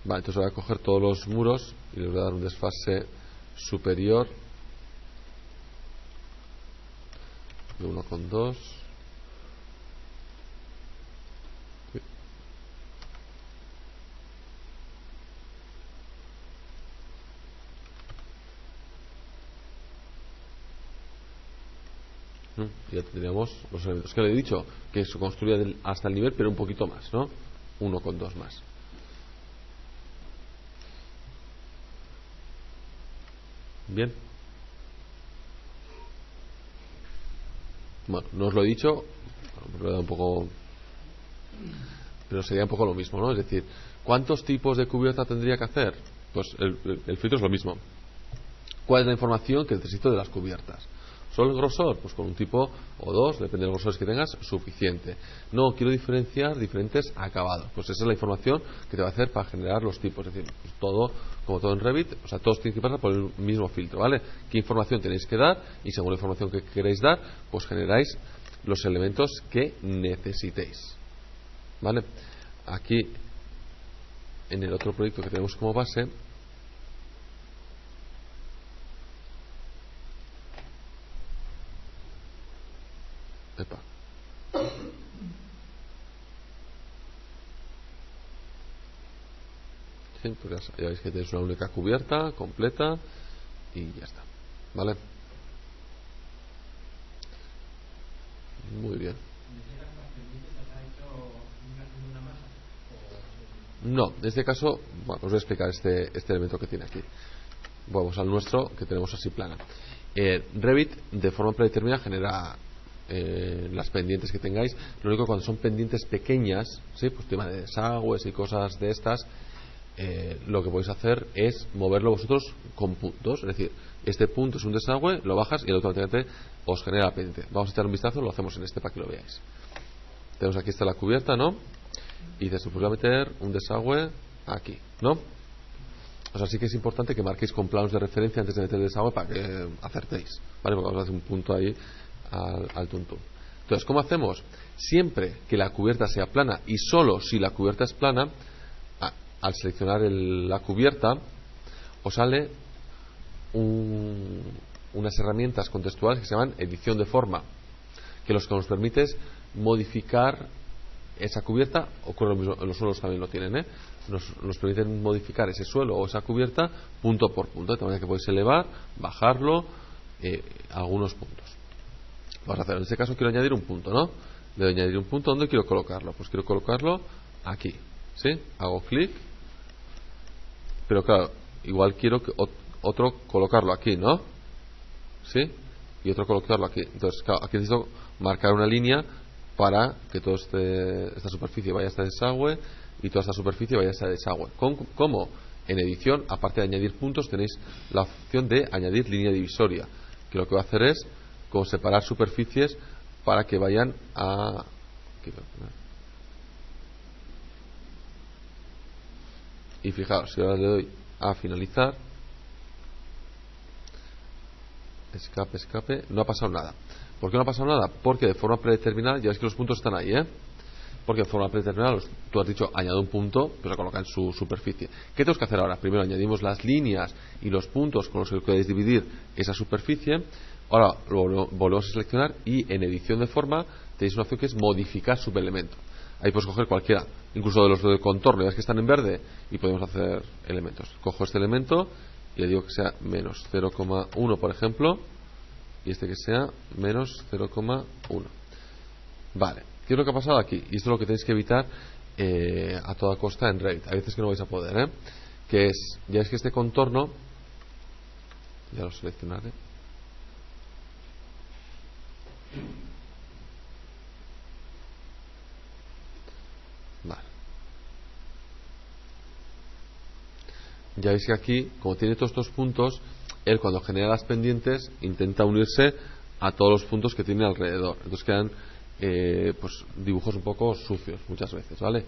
Speaker 1: Vale, entonces voy a coger todos los muros y les voy a dar un desfase superior de 1,2. Ya tendríamos los elementos que le he dicho que se construía hasta el nivel, pero un poquito más, ¿no? 1,2 más. Bien. Bueno, no os lo he dicho, un poco, pero sería un poco lo mismo, ¿no? Es decir, ¿cuántos tipos de cubierta tendría que hacer? Pues el filtro es lo mismo. ¿Cuál es la información que necesito de las cubiertas? ¿Solo el grosor? Pues con un tipo o dos, depende de los grosores que tengas, suficiente. No, quiero diferenciar diferentes acabados. Pues esa es la información que te va a hacer para generar los tipos. Es decir, pues todo, como todo en Revit, o sea, todos tienen que pasar por el mismo filtro, ¿vale? ¿Qué información tenéis que dar? Y según la información que queréis dar, pues generáis los elementos que necesitéis, ¿vale? Aquí, en el otro proyecto que tenemos como base, sí, pues ya veis que tenéis una única cubierta completa y ya está, ¿vale? Muy bien. No, en este caso, bueno, os voy a explicar este elemento que tiene aquí. Vamos al nuestro, que tenemos así plana. Revit de forma predeterminada genera las pendientes que tengáis. Lo único, cuando son pendientes pequeñas, ¿sí? Pues tema de desagües y cosas de estas, lo que podéis hacer es moverlo vosotros con puntos. Es decir, este punto es un desagüe, lo bajas y automáticamente os genera la pendiente. Vamos a echar un vistazo, lo hacemos en este para que lo veáis. Tenemos aquí está la cubierta, ¿no? Y dices, pues voy a meter un desagüe aquí, ¿no? O sea, sí que es importante que marquéis con planos de referencia antes de meter el desagüe para que acertéis, ¿vale? Porque vamos a hacer un punto ahí al tuntún. Entonces, ¿cómo hacemos? Siempre que la cubierta sea plana y solo si la cubierta es plana, al seleccionar la cubierta os sale unas herramientas contextuales que se llaman edición de forma, que lo que nos permite es modificar esa cubierta. Ocurre lo mismo, los suelos también lo tienen, nos permiten modificar ese suelo o esa cubierta punto por punto, de manera que podéis elevar, bajarlo algunos puntos. Vamos a hacer, en este caso quiero añadir un punto, ¿no? Le doy a añadir un punto. ¿Dónde quiero colocarlo? Pues quiero colocarlo aquí, ¿sí? Hago clic, pero claro, igual quiero que otro colocarlo aquí, ¿no? ¿Sí? Y otro colocarlo aquí. Entonces, claro, aquí necesito marcar una línea para que toda esta superficie vaya a este desagüe y toda esta superficie vaya a este desagüe. ¿Cómo? En edición, aparte de añadir puntos, tenéis la opción de añadir línea divisoria, que lo que va a hacer es como separar superficies para que vayan a... Y fijaos, si ahora le doy a finalizar, escape, no ha pasado nada. ¿Por qué no ha pasado nada? Porque de forma predeterminada, ya veis que los puntos están ahí, porque de forma predeterminada tú has dicho añado un punto, pues lo coloca en su superficie. ¿Qué tenemos que hacer ahora? Primero añadimos las líneas y los puntos con los que podéis dividir esa superficie. Ahora lo volvemos a seleccionar y en edición de forma tenéis una opción que es modificar subelemento. Ahí puedes coger cualquiera, incluso de los de contorno, ya ves que están en verde, y podemos hacer elementos. Cojo este elemento y le digo que sea menos 0,1, por ejemplo, y este que sea menos 0,1. Vale, ¿qué es lo que ha pasado aquí? Y esto es lo que tenéis que evitar a toda costa en Revit. Hay veces que no vais a poder, que es, ya es que este contorno, ya lo seleccionaré. Vale. Ya veis que aquí, como tiene todos estos puntos, él cuando genera las pendientes intenta unirse a todos los puntos que tiene alrededor. Entonces quedan pues dibujos un poco sucios muchas veces, ¿vale?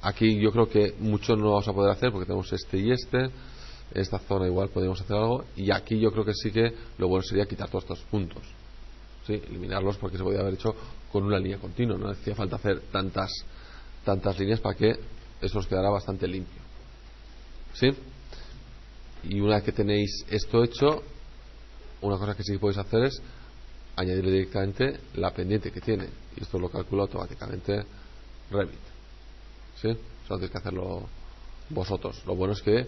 Speaker 1: Aquí yo creo que mucho no lo vamos a poder hacer porque tenemos este y este. Esta zona igual podríamos hacer algo. Y aquí yo creo que sí que lo bueno sería quitar todos estos puntos, ¿sí? Eliminarlos, porque se podría haber hecho con una línea continua. No hacía falta hacer tantas líneas para que eso os quedara bastante limpio, ¿sí? Y una vez que tenéis esto hecho, una cosa que sí que podéis hacer es añadirle directamente la pendiente que tiene, y esto lo calcula automáticamente Revit, ¿sí? Solo tenéis que hacerlo vosotros. Lo bueno es que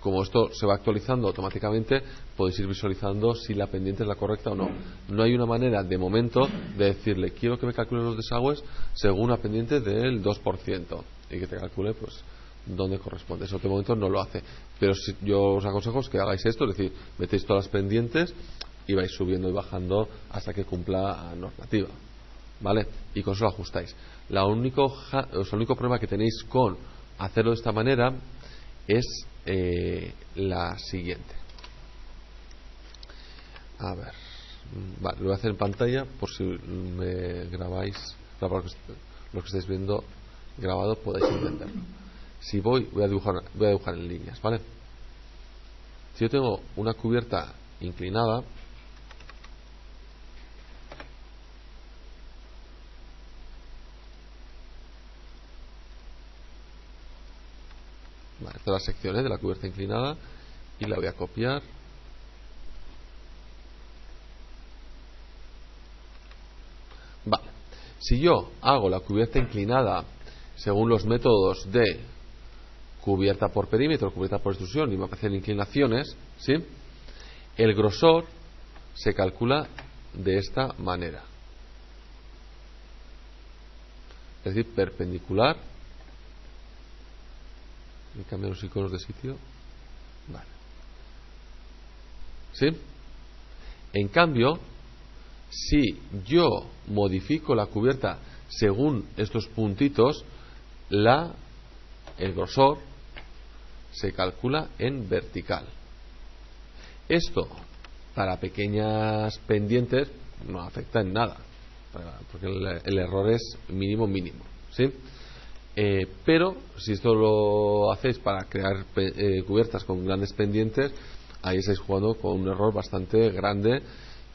Speaker 1: como esto se va actualizando automáticamente, podéis ir visualizando si la pendiente es la correcta o no. No hay una manera de momento de decirle quiero que me calcule los desagües según una pendiente del 2% y que te calcule pues dónde corresponde. Eso de momento no lo hace, pero yo os aconsejo que hagáis esto, es decir, metéis todas las pendientes y vais subiendo y bajando hasta que cumpla la normativa, ¿vale? Y con eso lo ajustáis. El único problema que tenéis con hacerlo de esta manera es la siguiente. A ver, vale, lo voy a hacer en pantalla por si me grabáis, para los que estáis viendo grabado podáis entenderlo. Si voy a dibujar en líneas, ¿vale? Si yo tengo una cubierta inclinada, vale, esta es la sección de la cubierta inclinada y la voy a copiar. Vale, si yo hago la cubierta inclinada según los métodos de cubierta por perímetro, cubierta por extrusión, y me aparecen inclinaciones, ¿sí? El grosor se calcula de esta manera, es decir, perpendicular. Voy a cambiar los iconos de sitio. Vale. ¿Sí? En cambio, si yo modifico la cubierta según estos puntitos, el grosor se calcula en vertical. Esto para pequeñas pendientes no afecta en nada, porque el error es mínimo, ¿sí? Pero si esto lo hacéis para crear cubiertas con grandes pendientes, ahí estáis jugando con un error bastante grande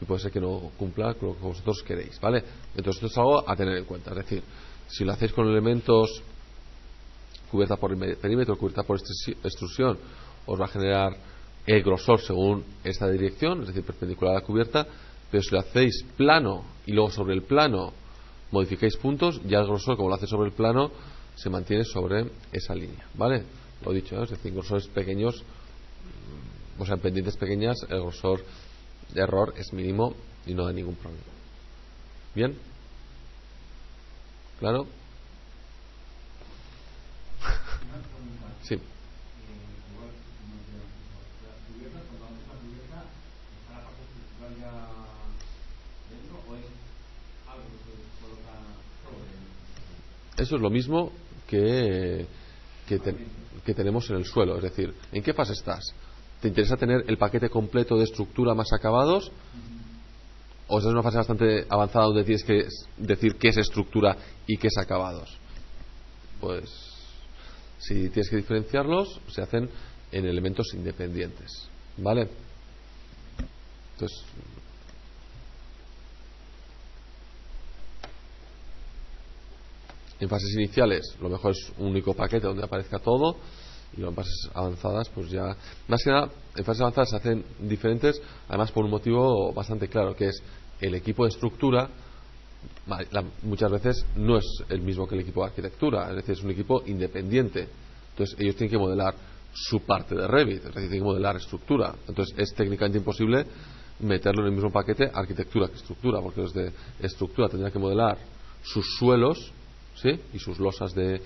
Speaker 1: y puede ser que no cumpla con lo que vosotros queréis, ¿vale? Entonces esto es algo a tener en cuenta. Es decir, si lo hacéis con elementos cubierta por perímetro, cubierta por extrusión, os va a generar el grosor según esta dirección, es decir, perpendicular a la cubierta. Pero si lo hacéis plano y luego sobre el plano modificáis puntos, ya el grosor, como lo hacéis sobre el plano, se mantiene sobre esa línea, ¿vale? Lo he dicho, ¿eh? Es decir, grosores pequeños, o sea, en pendientes pequeñas, el grosor de error es mínimo y no da ningún problema. ¿Bien? ¿Claro? Sí. Eso es lo mismo que tenemos en el suelo. Es decir, ¿en qué fase estás? ¿Te interesa tener el paquete completo de estructura más acabados? ¿O estás en una fase bastante avanzada donde tienes que decir qué es estructura y qué es acabados? Pues si tienes que diferenciarlos, se hacen en elementos independientes, ¿vale? Entonces, en fases iniciales lo mejor es un único paquete donde aparezca todo, y en fases avanzadas pues ya, más que nada en fases avanzadas se hacen diferentes, además por un motivo bastante claro, que es el equipo de estructura muchas veces no es el mismo que el equipo de arquitectura, es decir, es un equipo independiente. Entonces ellos tienen que modelar su parte de Revit, es decir, tienen que modelar estructura. Entonces es técnicamente imposible meterlo en el mismo paquete arquitectura que estructura, porque los de estructura tendrían que modelar sus suelos, ¿sí?, y sus losas de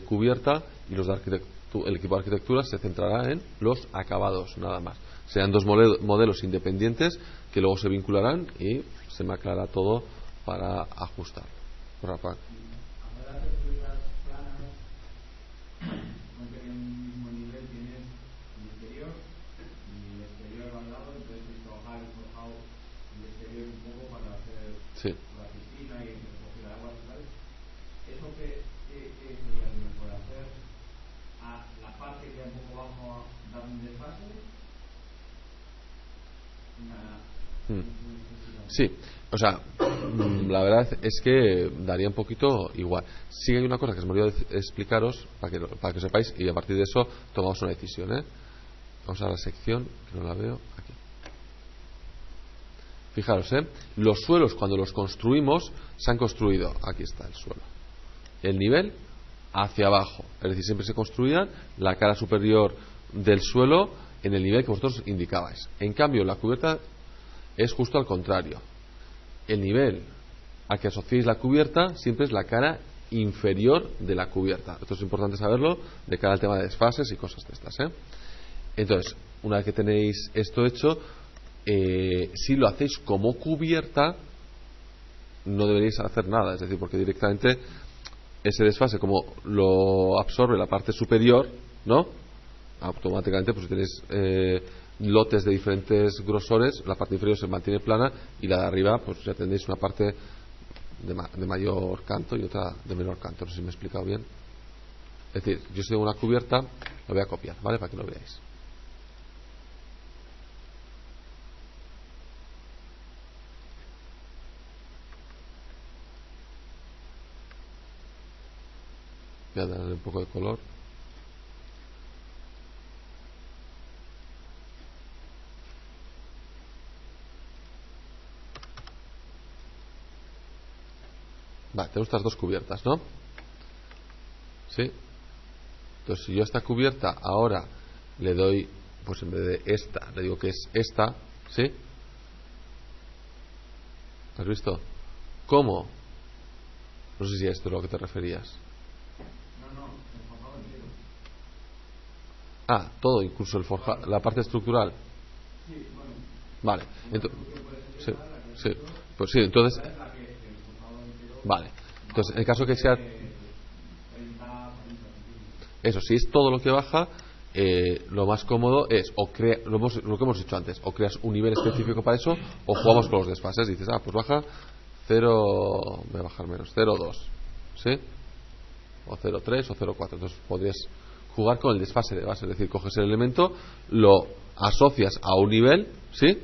Speaker 1: cubierta, y los de el equipo de arquitectura se centrará en los acabados, nada más. Serán dos modelos independientes que luego se vincularán y se me aclara todo para ajustar. Rafa. Sí. Sí, o sea, la verdad es que daría un poquito igual. Sí hay una cosa que se me olvidó explicaros para que sepáis, y a partir de eso tomamos una decisión, ¿eh? Vamos a la sección, que no la veo aquí. Fijaros, los suelos cuando los construimos se han construido, aquí está el suelo, el nivel hacia abajo, es decir, siempre se construía la cara superior del suelo en el nivel que vosotros indicabais. En cambio, la cubierta es justo al contrario. El nivel al que asociéis la cubierta siempre es la cara inferior de la cubierta. Esto es importante saberlo de cara al tema de desfases y cosas de estas, ¿eh? Entonces, una vez que tenéis esto hecho, si lo hacéis como cubierta, no deberíais hacer nada, es decir, porque directamente ese desfase, como lo absorbe la parte superior, ¿no?, automáticamente, pues si tenéis lotes de diferentes grosores, la parte inferior se mantiene plana y la de arriba pues ya tendréis una parte de mayor canto y otra de menor canto. No sé si me he explicado bien. Es decir, yo si tengo una cubierta, lo voy a copiar, ¿vale?, para que lo veáis. Voy a darle un poco de color. Vale, tengo estas dos cubiertas, ¿no? Sí. Entonces, si yo a esta cubierta ahora le doy, pues en vez de esta, le digo que es esta, ¿sí? ¿Has visto? ¿Cómo? No sé si a esto es a lo que te referías. Ah, todo, incluso el la parte estructural. Vale. Sí, sí. Pues sí, entonces. Vale. Entonces, en el caso que sea. Eso, si es todo lo que baja, lo más cómodo es lo que hemos dicho antes, o creas un nivel específico para eso, o jugamos con los desfases. Dices, pues baja 0, voy a bajar menos, 0,2, ¿sí? O 0,3 o 0,4. Entonces podrías jugar con el desfase de base, es decir, coges el elemento, lo asocias a un nivel, ¿sí?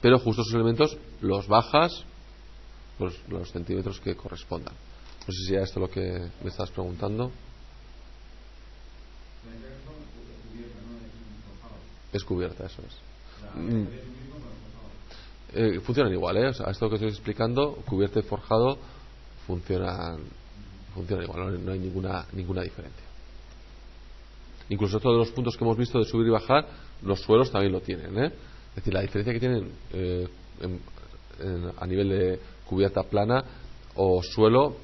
Speaker 1: Pero justo esos elementos los bajas los centímetros que correspondan. No sé si ya esto es lo que me estás preguntando. Es cubierta, eso es. Funcionan igual, o sea, esto que estoy explicando, cubierta y forjado, funcionan igual, no hay ninguna diferencia. Incluso todos los puntos que hemos visto de subir y bajar, los suelos también lo tienen, Es decir, la diferencia que tienen a nivel de cubierta plana o suelo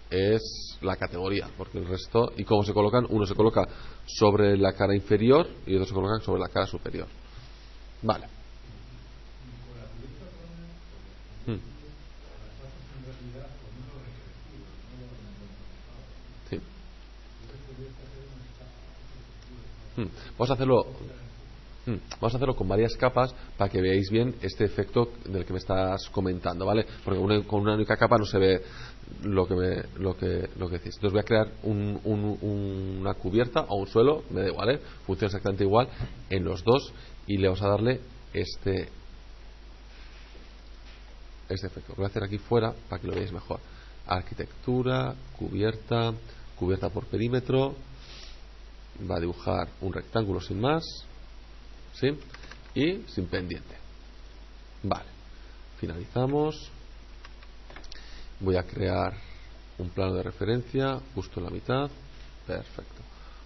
Speaker 1: es la categoría, porque el resto, y cómo se colocan, uno se coloca sobre la cara inferior y otro se coloca sobre la cara superior. Vale. Sí. Vamos a hacerlo con varias capas para que veáis bien este efecto del que me estás comentando, ¿vale? Porque con una única capa no se ve lo que decís. Entonces voy a crear una cubierta o un suelo, me da igual, funciona exactamente igual en los dos, y le vamos a darle este efecto. Lo voy a hacer aquí fuera para que lo veáis mejor. Arquitectura, cubierta por perímetro. Va a dibujar un rectángulo sin más, ¿sí? Y sin pendiente. Vale, finalizamos. Voy a crear un plano de referencia justo en la mitad. Perfecto.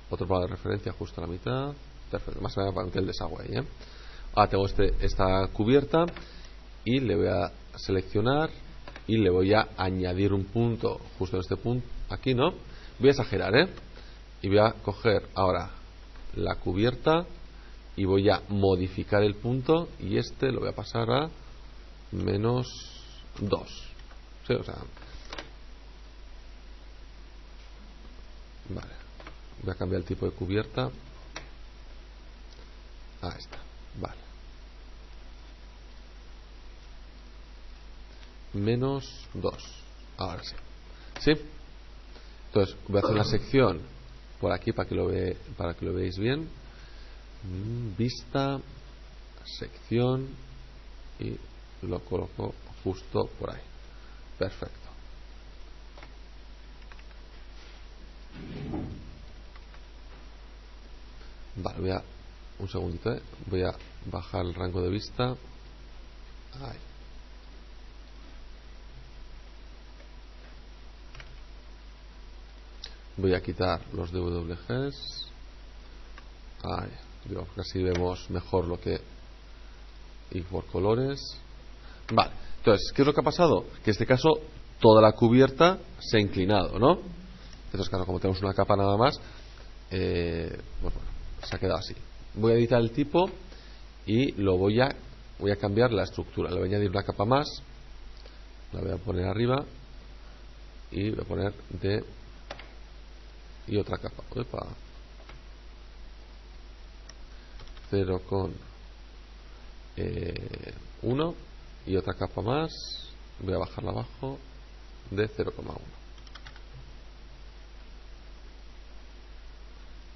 Speaker 1: Otro plano de referencia justo en la mitad. Perfecto, más o menos para meter el desagüe ahí, Ahora tengo esta cubierta y le voy a seleccionar y le voy a añadir un punto justo en este punto aquí, ¿no? Voy a exagerar, y voy a coger ahora la cubierta y voy a modificar el punto, y lo voy a pasar a -2, ¿sí? O sea, vale, voy a cambiar el tipo de cubierta. Ahí está, vale, -2, ahora sí, ¿sí? Entonces voy a hacer una sección por aquí para que lo veáis bien. Vista, sección, y lo coloco justo por ahí. Perfecto. Vale, un segundito, voy a bajar el rango de vista. Ahí. Voy a quitar los DWGs. Ahí, porque así vemos mejor lo que. Y por colores. Vale, entonces, ¿qué es lo que ha pasado? Que en este caso toda la cubierta se ha inclinado, ¿no? En este caso, como tenemos una capa nada más, bueno, se ha quedado así. Voy a editar el tipo y voy a cambiar la estructura. Le voy a añadir una capa más. La voy a poner arriba y voy a poner y otra capa. 0,1 y otra capa más. Voy a bajarla abajo de 0,1.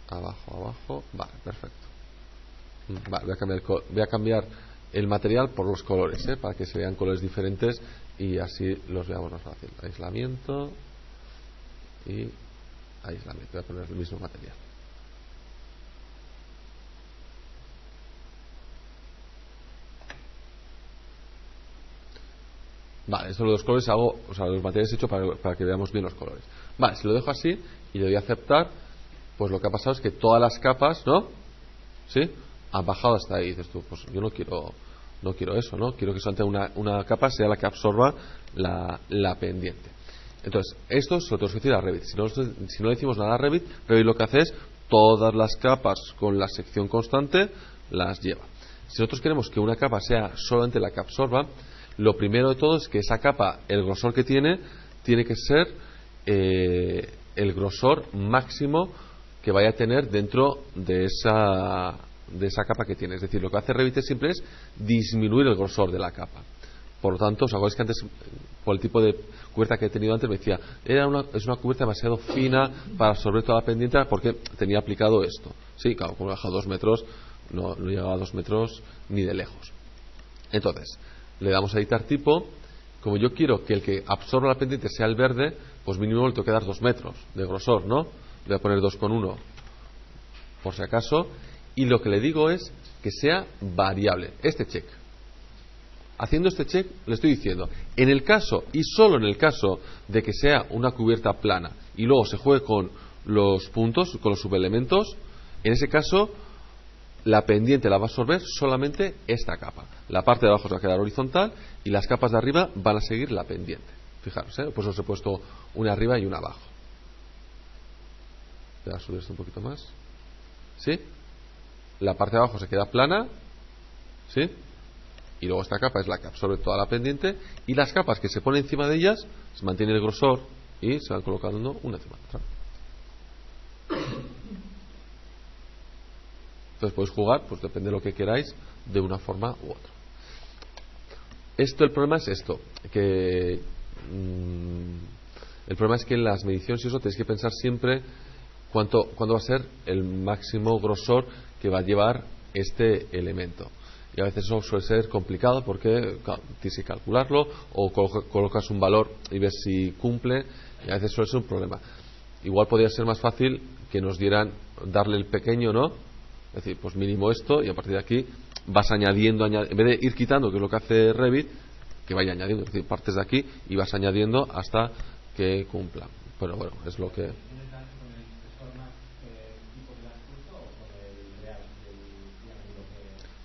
Speaker 1: Abajo. Vale, perfecto. Vale, voy a cambiar el material por los colores, para que se vean colores diferentes y así los veamos más fácil. Aislamiento y aislamiento. Voy a poner el mismo material. Vale, esto de los colores los materiales he hecho para que veamos bien los colores. Vale, si lo dejo así y le doy a aceptar, pues lo que ha pasado es que todas las capas, ¿no? ¿Sí? Han bajado hasta ahí. Dices tú, pues yo no quiero eso, ¿no? Quiero que solamente una capa sea la que absorba la pendiente. Entonces, esto se lo tenemos que decir a Revit. Si no le decimos nada a Revit lo que hace es todas las capas con la sección constante las lleva. Si nosotros queremos que una capa sea solamente la que absorba, lo primero de todo es que esa capa, el grosor que tiene que ser el grosor máximo que vaya a tener dentro de esa capa que tiene. Es decir, lo que hace Revit siempre es disminuir el grosor de la capa. Por lo tanto, os acordáis que antes, por el tipo de cubierta que he tenido antes, me decía, es una cubierta demasiado fina para absorber toda la pendiente porque tenía aplicado esto. Sí, claro, como he bajado 2 metros, no llegaba a 2 metros ni de lejos. Entonces, le damos a editar tipo. Como yo quiero que el que absorba la pendiente sea el verde, pues mínimo le tengo que dar 2 metros de grosor, ¿no? Voy a poner 2,1 por si acaso. Y lo que le digo es que sea variable, este check. Haciendo este check, le estoy diciendo, en el caso, y solo en el caso de que sea una cubierta plana y luego se juegue con los puntos, con los subelementos, en ese caso la pendiente la va a absorber solamente esta capa. La parte de abajo se va a quedar horizontal y las capas de arriba van a seguir la pendiente. Fijaros, pues os he puesto una arriba y una abajo. Voy a subir esto un poquito más. ¿Sí? La parte de abajo se queda plana. ¿Sí? Y luego esta capa es la que absorbe toda la pendiente. Y las capas que se ponen encima de ellas se mantiene el grosor y se van colocando una encima de otra. Entonces podéis jugar, pues depende de lo que queráis, de una forma u otra. El problema es esto, que el problema es que en las mediciones y eso tenéis que pensar siempre cuándo va a ser el máximo grosor que va a llevar este elemento. Y a veces eso suele ser complicado porque tienes que calcularlo o colocas un valor y ves si cumple, y a veces suele ser un problema. Igual podría ser más fácil que nos dieran, darle el pequeño, ¿no? Es decir, pues mínimo esto y a partir de aquí vas añadiendo, en vez de ir quitando, que es lo que hace Revit, que vaya añadiendo, es decir, partes de aquí y vas añadiendo hasta que cumpla. Pero bueno, es lo que...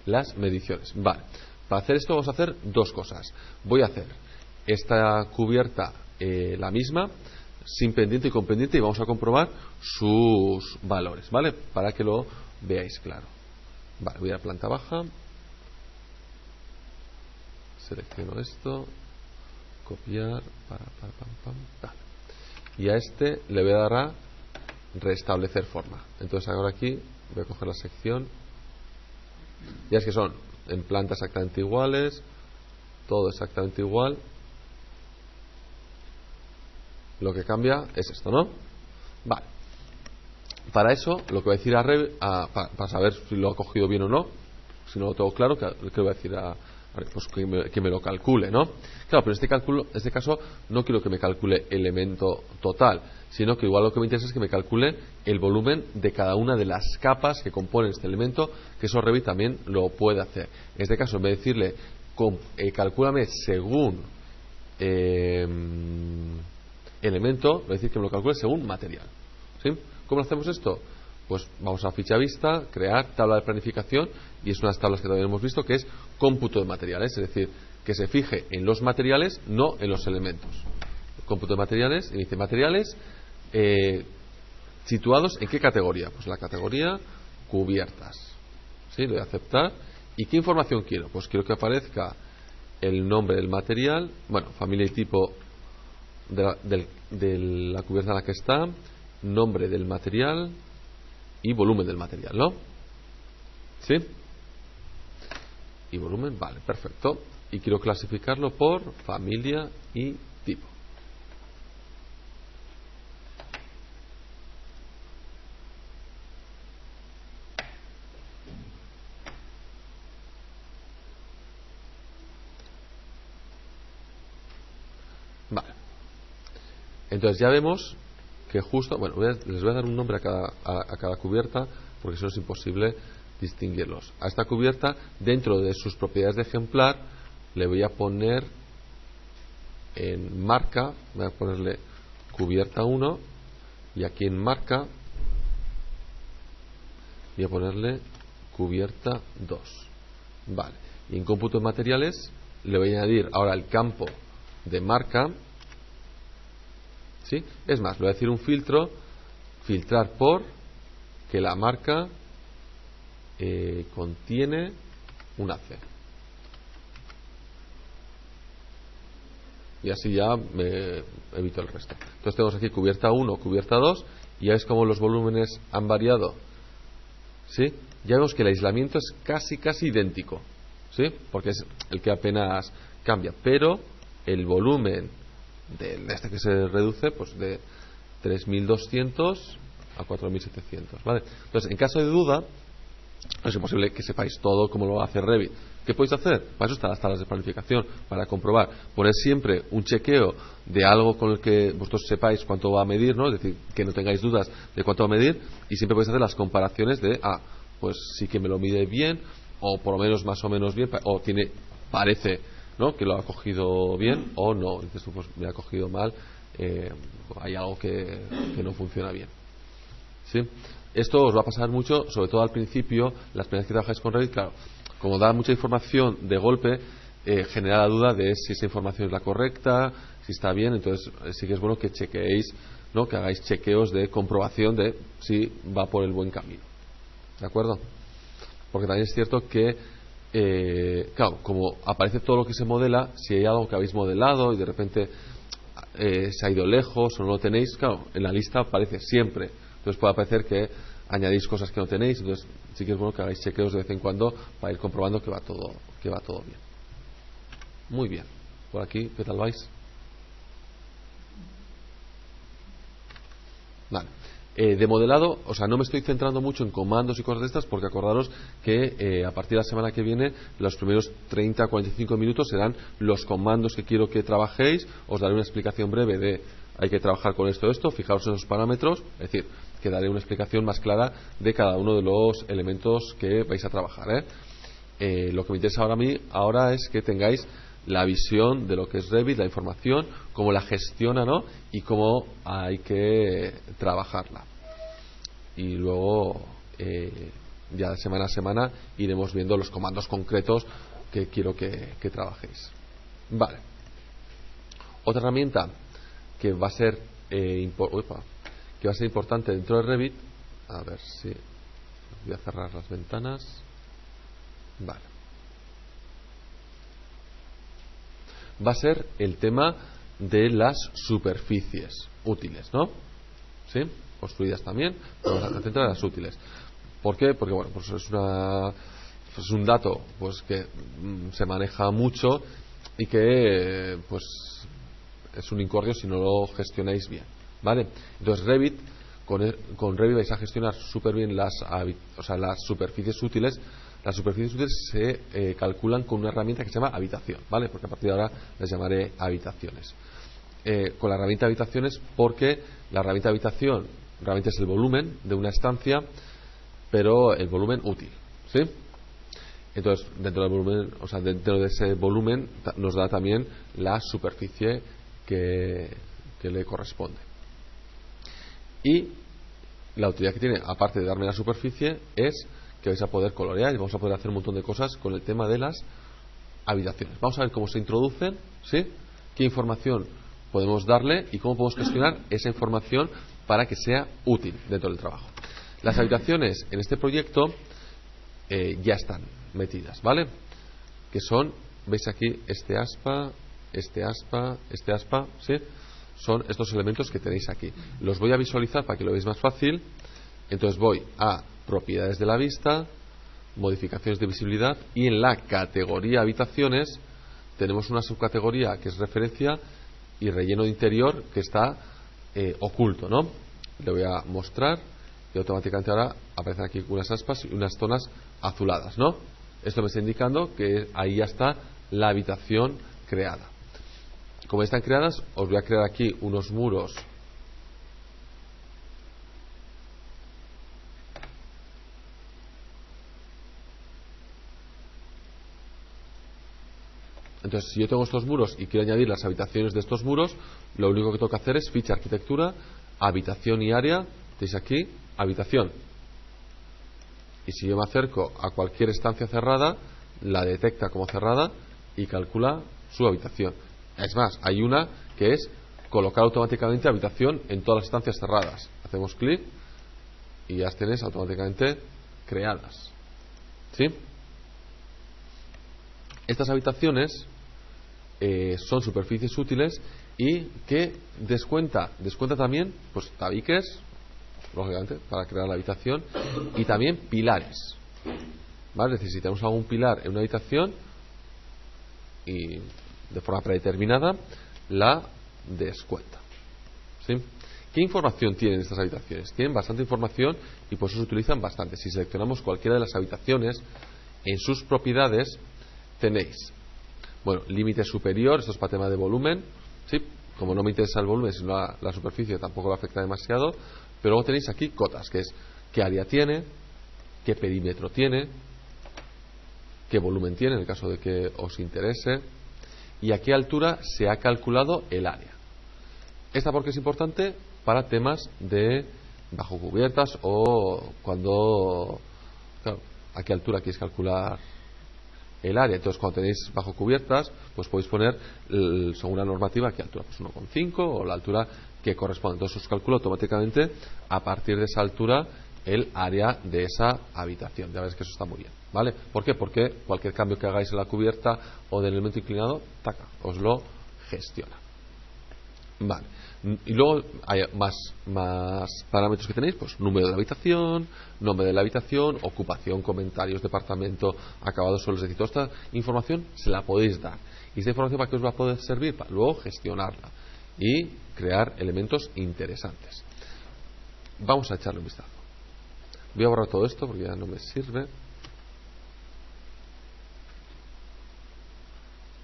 Speaker 1: Las mediciones. Vale. Para hacer esto vamos a hacer dos cosas. Voy a hacer esta cubierta la misma, sin pendiente y con pendiente, y vamos a comprobar sus valores, ¿vale? Para que lo veáis claro. Vale, voy a planta baja. Selecciono esto. Copiar. Vale. Y a este le voy a dar a restablecer forma. Entonces ahora aquí voy a coger la sección. Ya es que son en planta exactamente iguales. Todo exactamente igual. Lo que cambia es esto, ¿no? Vale. Para eso, lo que voy a decir a Revit, para saber si lo ha cogido bien o no, si no lo tengo claro, que voy a decir pues que me lo calcule, ¿no? Claro, pero en este caso no quiero que me calcule elemento total, sino que igual lo que me interesa es que me calcule el volumen de cada una de las capas que componen este elemento, que eso Revit también lo puede hacer. En este caso, en vez de decirle calcúlame según elemento, voy a decir que me lo calcule según material. ¿Sí? ¿Cómo hacemos esto? Pues vamos a ficha vista, crear tabla de planificación, y es unas tablas que todavía hemos visto, que es cómputo de materiales, es decir, que se fije en los materiales, no en los elementos. Cómputo de materiales, y dice materiales situados en qué categoría. Pues la categoría cubiertas. ¿Sí? Le voy a aceptar. ¿Y qué información quiero? Pues quiero que aparezca el nombre del material, bueno, familia y tipo de la cubierta en la que está, nombre del material y volumen del material, ¿no? ¿Sí? Y volumen, vale, perfecto. Y quiero clasificarlo por familia y tipo. Vale. Entonces ya vemos que justo, bueno, les voy a dar un nombre a cada cubierta, porque eso es imposible distinguirlos. A esta cubierta, dentro de sus propiedades de ejemplar, le voy a poner en marca, voy a ponerle cubierta 1, y aquí en marca voy a ponerle cubierta 2. Vale. Y en cómputo de materiales le voy a añadir ahora el campo de marca. ¿Sí? Es más, le voy a decir un filtro, filtrar por que la marca contiene una C. Y así ya me evito el resto. Entonces tenemos aquí cubierta 1, cubierta 2, y ya ves cómo los volúmenes han variado, ¿sí? Ya vemos que el aislamiento es casi idéntico, ¿sí? Porque es el que apenas cambia, pero el volumen de este que se reduce, pues de 3.200 a 4.700, ¿vale? Entonces, en caso de duda, es imposible que sepáis todo como lo hace Revit. ¿Qué podéis hacer? Para eso están las tablas de planificación, para comprobar. Poner siempre un chequeo de algo con el que vosotros sepáis cuánto va a medir, ¿no? Es decir, que no tengáis dudas de cuánto va a medir, y siempre podéis hacer las comparaciones de, pues sí que me lo mide bien, o por lo menos más o menos bien, o parece, ¿no?, que lo ha cogido bien, o no. Dices tú, pues me ha cogido mal, hay algo que no funciona bien, ¿sí? Esto os va a pasar mucho, sobre todo al principio, las primeras que trabajáis con Revit, claro, como da mucha información de golpe, genera la duda de si esa información es la correcta, si está bien. Entonces sí que es bueno que chequeéis, ¿no?, que hagáis chequeos de comprobación de si va por el buen camino, ¿de acuerdo? Porque también es cierto que claro, como aparece todo lo que se modela, si hay algo que habéis modelado y de repente se ha ido lejos o no lo tenéis, claro, en la lista aparece siempre. Entonces puede aparecer que añadís cosas que no tenéis. Entonces sí que es bueno que hagáis chequeos de vez en cuando para ir comprobando que va todo bien. Muy bien. Por aquí, ¿qué tal vais? Vale. De modelado, o sea, no me estoy centrando mucho en comandos y cosas de estas, porque acordaros que a partir de la semana que viene, los primeros 30-45 minutos serán los comandos que quiero que trabajéis. Os daré una explicación breve de hay que trabajar con esto, fijaos en esos parámetros, es decir, que daré una explicación más clara de cada uno de los elementos que vais a trabajar, lo que me interesa ahora es que tengáis la visión de lo que es Revit, la información, cómo la gestiona, ¿no?, y cómo hay que trabajarla. Y luego ya semana a semana iremos viendo los comandos concretos que quiero que trabajéis. Vale. Otra herramienta que va a ser importante dentro de Revit, a ver si voy a cerrar las ventanas. Vale. Va a ser el tema de las superficies útiles, ¿no? ¿Sí? Construidas también, pero vamos a centrar en las útiles. ¿Por qué? Porque bueno, pues es un dato pues que se maneja mucho y que pues es un incordio si no lo gestionáis bien, ¿vale? Entonces Revit, con Revit vais a gestionar súper bien las superficies útiles. Las superficies útiles se calculan con una herramienta que se llama habitación, ¿vale? Porque a partir de ahora les llamaré habitaciones. Con la herramienta habitaciones, porque la herramienta habitación realmente es el volumen de una estancia, pero el volumen útil, ¿sí? Entonces, dentro de ese volumen nos da también la superficie que le corresponde. Y la utilidad que tiene, aparte de darme la superficie, es que vais a poder colorear y vamos a poder hacer un montón de cosas con el tema de las habitaciones. Vamos a ver cómo se introducen, ¿sí?, qué información podemos darle y cómo podemos gestionar esa información para que sea útil dentro del trabajo. Las habitaciones en este proyecto ya están metidas, ¿vale? Que son, veis aquí, este aspa, ¿sí? Son estos elementos que tenéis aquí. Los voy a visualizar para que lo veáis más fácil. Entonces voy a propiedades de la vista, modificaciones de visibilidad, y en la categoría habitaciones tenemos una subcategoría que es referencia y relleno de interior, que está oculto, ¿no? Le voy a mostrar y automáticamente ahora aparecen aquí unas aspas y unas zonas azuladas, ¿no? Esto me está indicando que ahí ya está la habitación creada. Como están creadas, os voy a crear aquí unos muros Entonces, si yo tengo estos muros y quiero añadir las habitaciones de estos muros, lo único que tengo que hacer es ficha arquitectura, habitación y área. Tenéis aquí habitación, y si yo me acerco a cualquier estancia cerrada, la detecta como cerrada y calcula su habitación. Es más, hay una que es colocar automáticamente habitación en todas las estancias cerradas. Hacemos clic y ya las tenéis automáticamente creadas, ¿sí? Estas habitaciones son superficies útiles y que descuenta también pues tabiques, lógicamente, para crear la habitación, y también pilares, ¿vale? Es decir, si tenemos algún pilar en una habitación y de forma predeterminada, la descuenta, ¿sí? ¿Qué información tienen estas habitaciones? Tienen bastante información y por eso se utilizan bastante. Si seleccionamos cualquiera de las habitaciones, en sus propiedades tenéis, bueno, límite superior, esto es para tema de volumen, ¿sí? Como no me interesa el volumen, sino la superficie, tampoco lo afecta demasiado. Pero luego tenéis aquí cotas, que es qué área tiene, qué perímetro tiene, qué volumen tiene, en el caso de que os interese, y a qué altura se ha calculado el área. Esta porque es importante para temas de bajo cubiertas o cuando, claro, a qué altura queréis calcular el área. Entonces, cuando tenéis bajo cubiertas, pues podéis poner según la normativa a qué altura, pues 1,5 o la altura que corresponde. Entonces os calcula automáticamente a partir de esa altura el área de esa habitación. Ya veis que eso está muy bien, ¿vale? ¿Por qué? Porque cualquier cambio que hagáis en la cubierta o del elemento inclinado, taca, os lo gestiona. Vale. Y luego hay más parámetros que tenéis, pues número de la habitación, nombre de la habitación, ocupación, comentarios, departamento, acabados, suelos, es decir, toda esta información se la podéis dar. ¿Y esta información para qué os va a poder servir? Para luego gestionarla y crear elementos interesantes. Vamos a echarle un vistazo. Voy a borrar todo esto porque ya no me sirve.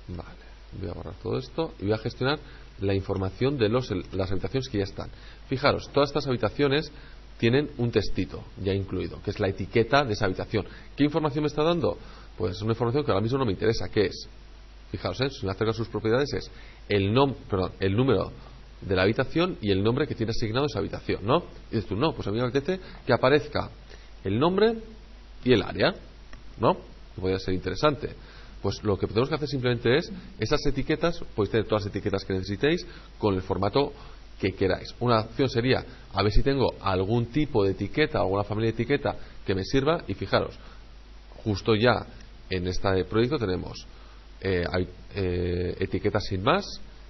Speaker 1: Vale, voy a borrar todo esto y voy a gestionar la información de las habitaciones que ya están. Fijaros, todas estas habitaciones tienen un textito ya incluido, que es la etiqueta de esa habitación. ¿Qué información me está dando? Pues una información que ahora mismo no me interesa. ¿Qué es? Fijaros, si me acerco a sus propiedades es el número de la habitación y el nombre que tiene asignado esa habitación, ¿no? Y dices tú, no, pues a mí me apetece que aparezca el nombre y el área, ¿no? Que podría ser interesante. Pues lo que tenemos que hacer simplemente es esas etiquetas, podéis tener todas las etiquetas que necesitéis con el formato que queráis. Una opción sería a ver si tengo algún tipo de etiqueta, alguna familia de etiqueta que me sirva, y fijaros, justo ya en este proyecto tenemos etiqueta sin más,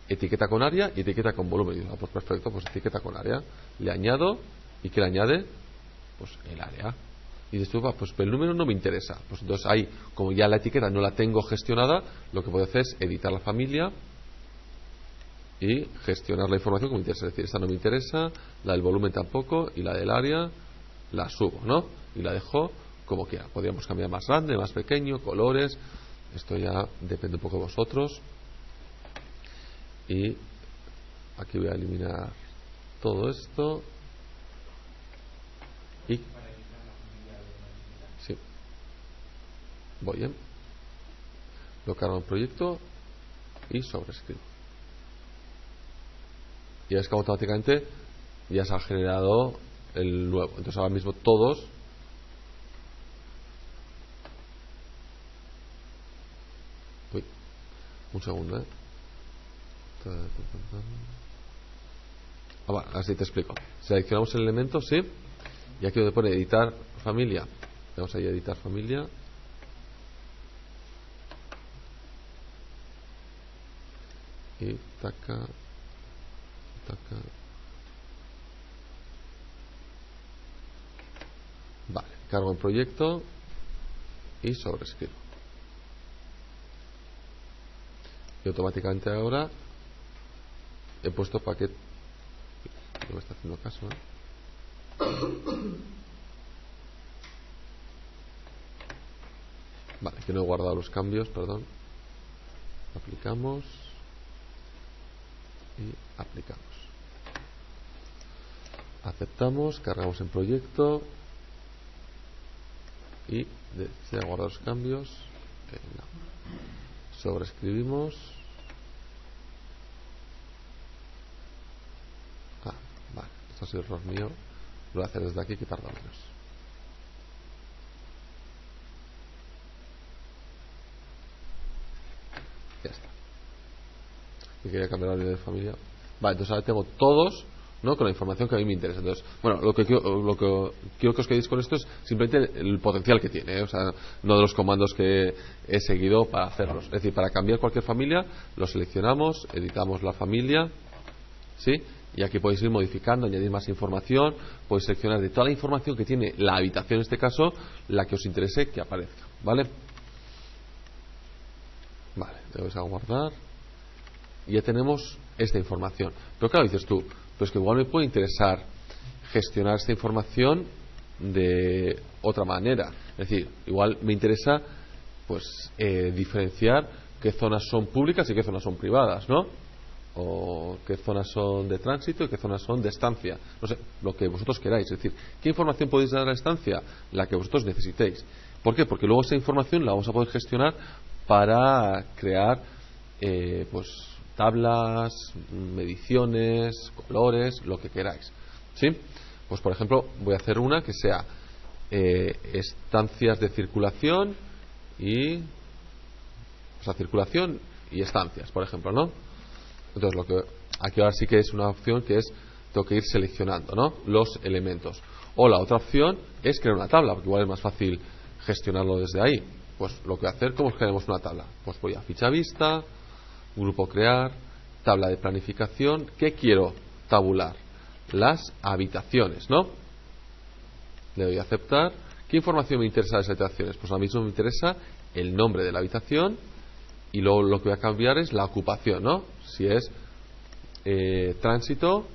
Speaker 1: etiqueta con área y etiqueta con volumen. Y digo, pues perfecto, pues etiqueta con área, le añado, ¿y qué le añade? Pues el área. Y dices, pues el número no me interesa. Pues entonces ahí, como ya la etiqueta no la tengo gestionada, lo que puedo hacer es editar la familia y gestionar la información que me interesa. Es decir, esta no me interesa, la del volumen tampoco, y la del área la subo, ¿no? Y la dejo como quiera. Podríamos cambiar más grande, más pequeño, colores. Esto ya depende un poco de vosotros. Y aquí voy a eliminar todo esto. Y sí, voy bien, lo cargo en proyecto y sobrescribo, y es que automáticamente ya se ha generado el nuevo. Entonces ahora mismo todos un segundo, bueno, así te explico. Seleccionamos el elemento, sí, y aquí donde pone editar familia, vamos a ir a editar familia y taca. Vale, cargo en proyecto y sobrescribo, y automáticamente ahora he puesto paquete. No me está haciendo caso, ¿eh? Vale, que no he guardado los cambios, perdón. Aplicamos y aplicamos. Aceptamos, cargamos en proyecto y desea guardar los cambios. No. Sobrescribimos. Vale, esto ha sido error mío. Lo voy a hacer desde aquí, que tarda menos. Ya está. Y quería cambiar la línea de familia. Vale, entonces ahora tengo todos, ¿no?, con la información que a mí me interesa. Entonces, bueno, lo que quiero que os quedéis con esto es simplemente el potencial que tiene, ¿eh? O sea, no de los comandos que he seguido para hacerlos. Es decir, para cambiar cualquier familia, lo seleccionamos, editamos la familia, ¿sí? Y aquí podéis ir modificando, añadir más información, podéis seleccionar de toda la información que tiene la habitación, en este caso, la que os interese que aparezca, ¿vale? Vale, le vais a guardar y ya tenemos esta información. Pero claro, dices tú, pues que igual me puede interesar gestionar esta información de otra manera. Es decir, igual me interesa pues diferenciar qué zonas son públicas y qué zonas son privadas, ¿no? O qué zonas son de tránsito y qué zonas son de estancia. No sé, lo que vosotros queráis. Es decir, ¿qué información podéis dar a la estancia? La que vosotros necesitéis. ¿Por qué? Porque luego esa información la vamos a poder gestionar para crear pues tablas, mediciones, colores, lo que queráis. ¿Sí? Pues por ejemplo, voy a hacer una que sea estancias de circulación y, o sea, circulación y estancias, por ejemplo, ¿no? Entonces, lo que aquí ahora sí que es una opción que es, tengo que ir seleccionando, ¿no?, los elementos. O la otra opción es crear una tabla, porque igual es más fácil gestionarlo desde ahí. Pues lo que voy a hacer, ¿cómo creamos una tabla? Pues voy a ficha vista, grupo crear, tabla de planificación. ¿Qué quiero tabular? Las habitaciones, ¿no? Le doy a aceptar. ¿Qué información me interesa de esas habitaciones? Pues ahora mismo me interesa el nombre de la habitación y luego lo que voy a cambiar es la ocupación, ¿no? Si es tránsito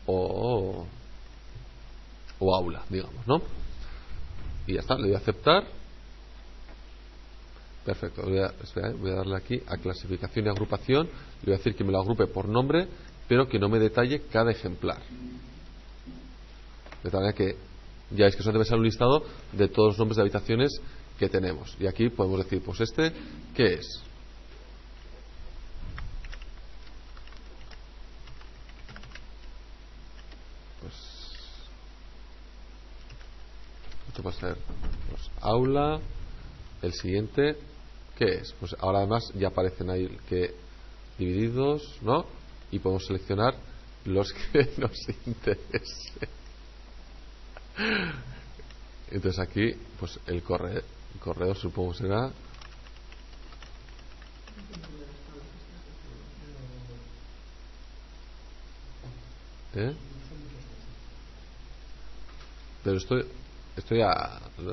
Speaker 1: o aula, digamos, ¿no? Y ya está, le doy a aceptar. Perfecto, voy a darle aquí a clasificación y agrupación. Le voy a decir que me lo agrupe por nombre, pero que no me detalle cada ejemplar. De tal manera que ya veis que eso debe ser un listado de todos los nombres de habitaciones que tenemos. Y aquí podemos decir, pues este, ¿qué es? Pues esto va a ser pues, aula. El siguiente, ¿qué es? Pues ahora además ya aparecen ahí que divididos, ¿no? Y podemos seleccionar los que nos interesen. Entonces aquí, pues el correo supongo será pero esto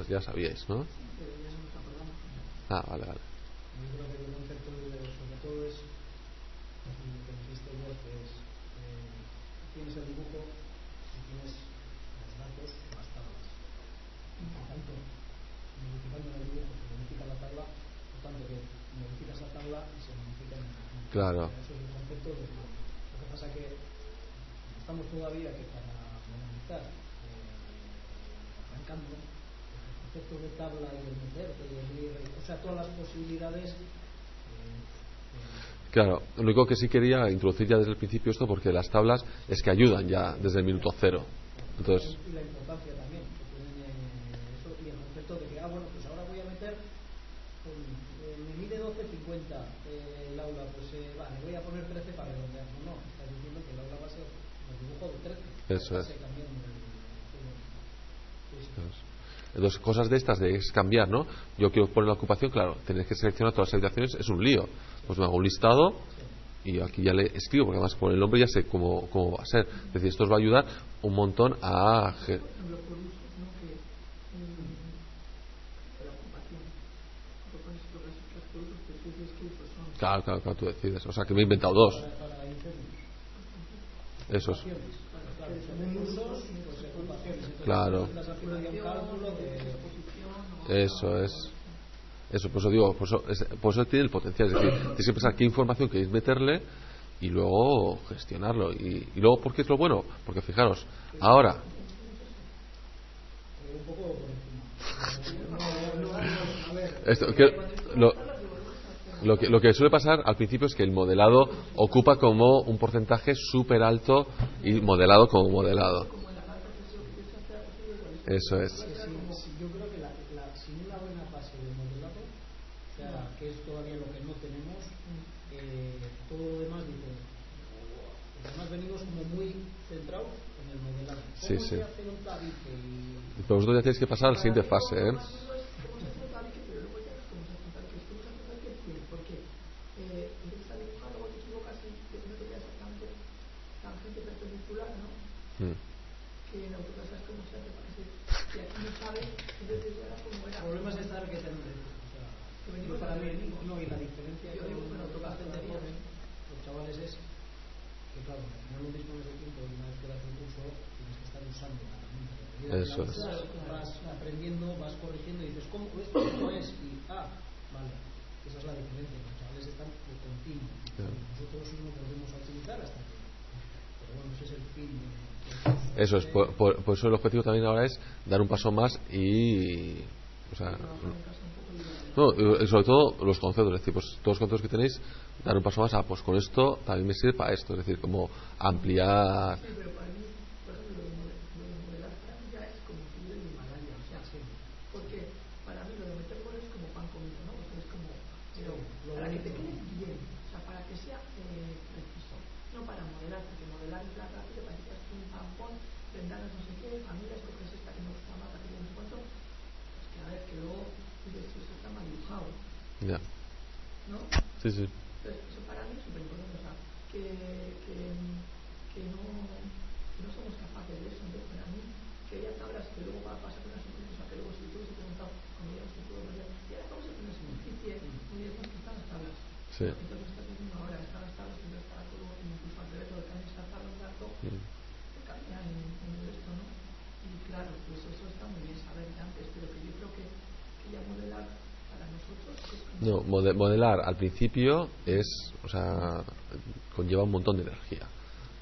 Speaker 1: ya sabíais, ¿no? Ah, vale.
Speaker 2: Yo creo que el concepto sobre todo es lo que dijiste vos, que es tienes el dibujo y tienes los datos, las tablas. Por tanto, modificando el dibujo se modifica la tabla, por tanto que modificas la tabla y se modifica el dibujo.
Speaker 1: Claro.
Speaker 2: Eso es el concepto de lo que pasa que estamos todavía que para analizar arrancando el concepto de tabla y el meterte y el ir, o sea, todas las posibilidades.
Speaker 1: Claro, lo único que sí quería introducir ya desde el principio esto, porque las tablas es que ayudan ya desde el minuto cero. Entonces,
Speaker 2: y la importancia también que tienen eso y el concepto de que bueno, pues ahora voy a meter me mide 12.50 el aula, pues le voy a poner 13 para redondear. No, está diciendo que el aula va a ser el dibujo de 13.
Speaker 1: Eso es. Entonces, cosas de estas de es cambiar, ¿no? Yo quiero poner la ocupación, claro, tener que seleccionar todas las habitaciones es un lío. Pues me hago un listado y aquí ya le escribo, porque además con el nombre ya sé cómo va a ser. Es decir, esto os va a ayudar un montón a... Claro, tú decides. O sea, que me he inventado dos. Eso es. Claro. Eso es. Eso, por eso digo, por eso tiene el potencial. Es decir, tienes que pensar qué información queréis meterle y luego gestionarlo. Y luego, ¿por qué es lo bueno? Porque fijaros, ahora. Lo que suele pasar al principio es que el modelado ocupa como un porcentaje súper alto y modelado como modelado. Eso es.
Speaker 2: Yo creo que sin una buena fase de modelado, o sea, que es todavía lo que no tenemos, todo lo demás dice. Además venimos como muy centrados en el modelado.
Speaker 1: Sí, sí.
Speaker 2: Y
Speaker 1: pero vosotros ya tenéis que pasar a la siguiente fase, ¿eh?
Speaker 2: que la diferencia con la gente joven, los chavales, es que, claro, no lo dispones de tiempo y una vez que das un curso tienes que estar usando la herramienta.
Speaker 1: Eso es.
Speaker 2: Vas aprendiendo, vas corrigiendo y dices, ¿cómo? ¿Esto cómo es? Y, vale, esa es la diferencia. Los chavales están de continuo. Nosotros no podemos utilizar hasta que... Pero bueno, ese es el fin.
Speaker 1: Eso es, por eso el objetivo también ahora es dar un paso más y... O sea, no, sobre todo los conceptos, es decir, pues todos los conceptos que tenéis, dar un paso más pues con esto también me sirve para esto, es decir, como ampliar.
Speaker 3: Sí, pero para mí, por ejemplo, lo de modelar para mí ya es como subir el Himalaya, o sea, porque para mí lo de meter gol es como pan comido, ¿no? O sea, es como, pero para que te quede bien, o sea, para que sea preciso, no para modelar, porque modelar es la rápido, para que te hagas un tampón, ventanas no sé qué, familia, escoges esta que me gusta más, aquí no sé cuánto, es que a ver, que luego dices, eso está mal dibujado,
Speaker 1: Ya.
Speaker 3: ¿no?
Speaker 1: Sí, sí.
Speaker 3: Entonces, eso para mí es súper importante, o sea, que no somos capaces de eso. Entonces, para mí, que haya tablas que luego va a pasar con las superficies, o sea, que luego si tú hubiese preguntado, como ya no puedo ver, y ahora vamos a poner superficie, muy bien, pues que están las tablas.
Speaker 1: Sí.
Speaker 3: Entonces, lo estás diciendo ahora, están las tablas, pero está todo, incluso al revés, lo que cambia esta tabla un rato, cambia en esto, ¿no? Y claro, pues eso está muy bien saber de antes, pero que yo creo que ya modelar para nosotros es como...
Speaker 1: No, modelar al principio es, o sea, conlleva un montón de energía,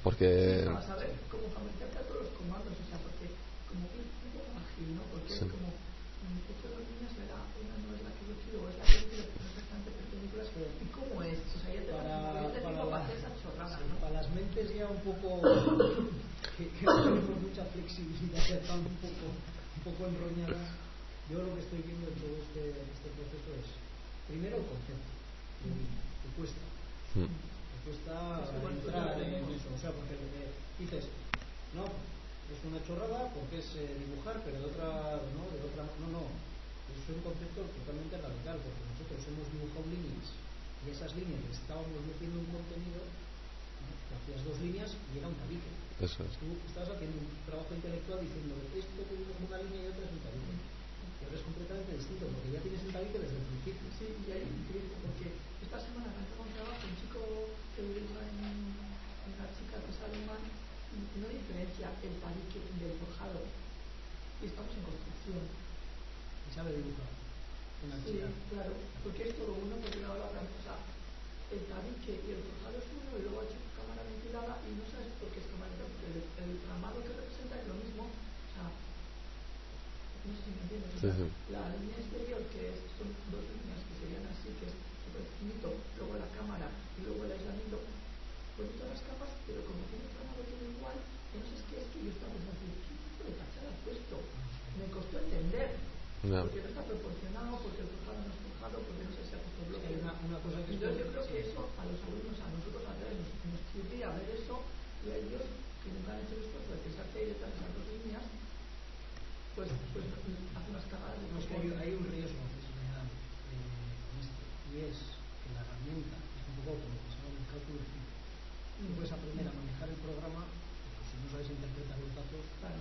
Speaker 1: porque
Speaker 3: Para saber cómo fabricarte a todos los comandos, o sea, porque como que un poco ágil, ¿no? Porque es como, esto de las líneas será, una no es la que yo quiero, o es la que yo quiero, pero no exactamente perpendicular, ¿y cómo es? O sea, ya te para hacer esa chorrada, ¿no?
Speaker 2: Para las mentes ya un poco que no tenemos mucha flexibilidad, están un poco enroñadas. Yo lo que estoy viendo en todo este proceso es, primero, el concepto. Te cuesta. Te cuesta entrar en eso. O sea, porque dices, no, es una chorrada porque es dibujar, pero de otra. No. Es un concepto totalmente radical, porque nosotros hemos dibujado líneas y esas líneas le estábamos metiendo un contenido, ¿no? Hacías dos líneas y era un tabique.
Speaker 1: Eso es.
Speaker 2: Tú estás haciendo un trabajo intelectual diciendo esto que dibujo una línea y otra es un tabique. Pero es completamente distinto porque ya tienes el tabique desde el principio.
Speaker 3: Sí, y ahí increíble, porque esta semana arrancamos un trabajo, un chico que dibuja en una chica que es alemán, no diferencia el tabique del forjado, y estamos en construcción.
Speaker 2: Y sabe dibujar.
Speaker 3: Sí, claro, porque es todo uno, porque ahora hablamos, o sea, el tabique y el forjado es uno, y luego ha hecho cámara ventilada, y no sabes por qué es cámara ventilada, porque el tramado que representa es lo mismo, o sea, no sé si me entiendes, o sea,
Speaker 1: Sí.
Speaker 3: la línea exterior, son dos líneas que serían así, que es súper finito, luego la cámara y luego el aislamiento, con todas las capas, pero como tiene el tramado todo igual, yo no sé qué es que yo estaba pensando, ¿qué tipo de fachada es esto? Me costó entender.
Speaker 1: No.
Speaker 3: Porque no está proporcionado, porque el forjado no es forjado, porque no sé si ha puesto bloque.
Speaker 2: Hay una cosa que
Speaker 3: entonces yo creo que eso a los alumnos, a nosotros a través nos chirría ver eso, y a ellos que nunca han hecho el esfuerzo de pensar que hay detrás de esas dos líneas, pues hace unas cagadas de
Speaker 2: no, es que hay un riesgo que se me da con esto, y es que la herramienta es un poco como que se llama el cálculo de tipo. Tú puedes aprender a manejar el programa, pero si no sabes interpretar los datos,
Speaker 3: claro.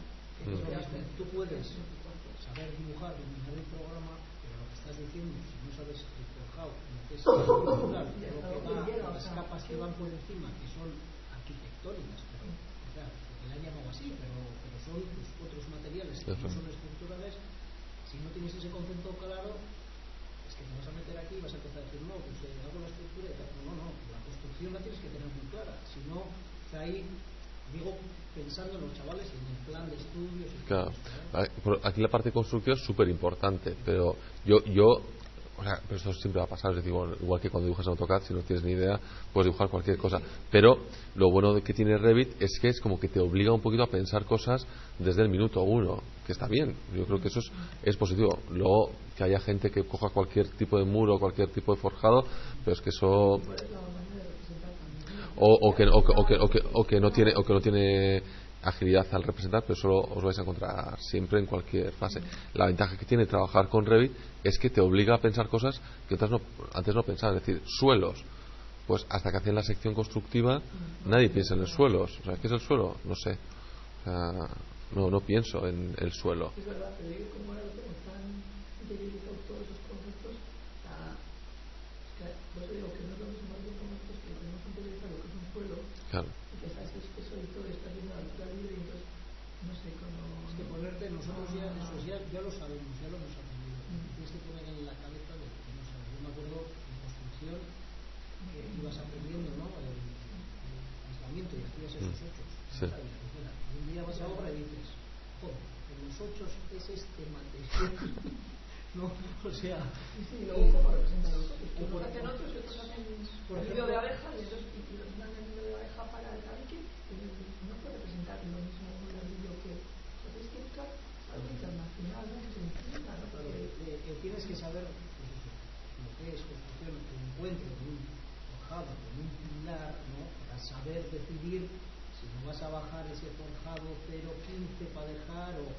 Speaker 2: Tú puedes saber dibujar, dominar el programa, pero lo que estás diciendo, si no sabes el forjado, lo que es estructural, lo que va, las capas que van por encima, que son arquitectónicas, o sea, porque la han llamado así, pero son pues, otros materiales que no son estructurales, si no tienes ese concepto claro, es que te vas a meter aquí y vas a empezar a decir, no, pues hago la estructura y tal. No, la construcción la tienes que tener muy clara, si no, o sea, ahí digo pensando en los chavales y en el plan de estudios y
Speaker 1: Claro.
Speaker 2: todo,
Speaker 1: Aquí la parte de construcción es súper importante, pero yo o sea, pero esto siempre va a pasar, es decir, igual que cuando dibujas en AutoCAD, si no tienes ni idea, puedes dibujar cualquier cosa, pero lo bueno que tiene Revit es que es como que te obliga un poquito a pensar cosas desde el minuto uno, que está bien, yo creo que eso es positivo. Luego que haya gente que coja cualquier tipo de muro, cualquier tipo de forjado, pero es que eso o que no tiene agilidad al representar, pero eso os vais a encontrar siempre en cualquier fase. La ventaja que tiene trabajar con Revit es que te obliga a pensar cosas que antes no pensabas, es decir, suelos. Pues hasta que hacen la sección constructiva nadie piensa en los suelos. O sea, ¿qué es el suelo? No sé. O sea, no pienso en el suelo.
Speaker 3: Es verdad, pero yo como ahora lo tengo tan interiorizados todos esos conceptos, es que
Speaker 1: Claro.
Speaker 3: Y que estás espeso y todo, estás viendo la altura libre y entonces, no sé cómo...
Speaker 2: Es que ponerte, nosotros ya lo sabemos, ya lo hemos aprendido. Tienes que poner en la cabeza de que no sabes. Yo me acuerdo en construcción que ibas aprendiendo, ¿no? El aislamiento y hacías esos 8.
Speaker 1: Sí.
Speaker 2: Y un día vas a obra y dices, joder, en los 8 es este material. ¿No? O sea,
Speaker 3: sí, luego cómo representan los otros. Unos hacen otros y otros hacen
Speaker 2: por
Speaker 3: el nido
Speaker 2: ejemplo,
Speaker 3: de abeja y los dan el nido de abeja para el tabique y no puede representar lo mismo un ladrillo que... Entonces tienes que buscar algo internacional, ¿no? Que se entienda, ¿no?
Speaker 2: Porque tienes que saber pues eso, lo que es construcción, el encuentro de un forjado, con un pilar, ¿no? Para saber decidir si no vas a bajar ese forjado 0,15 para dejar o...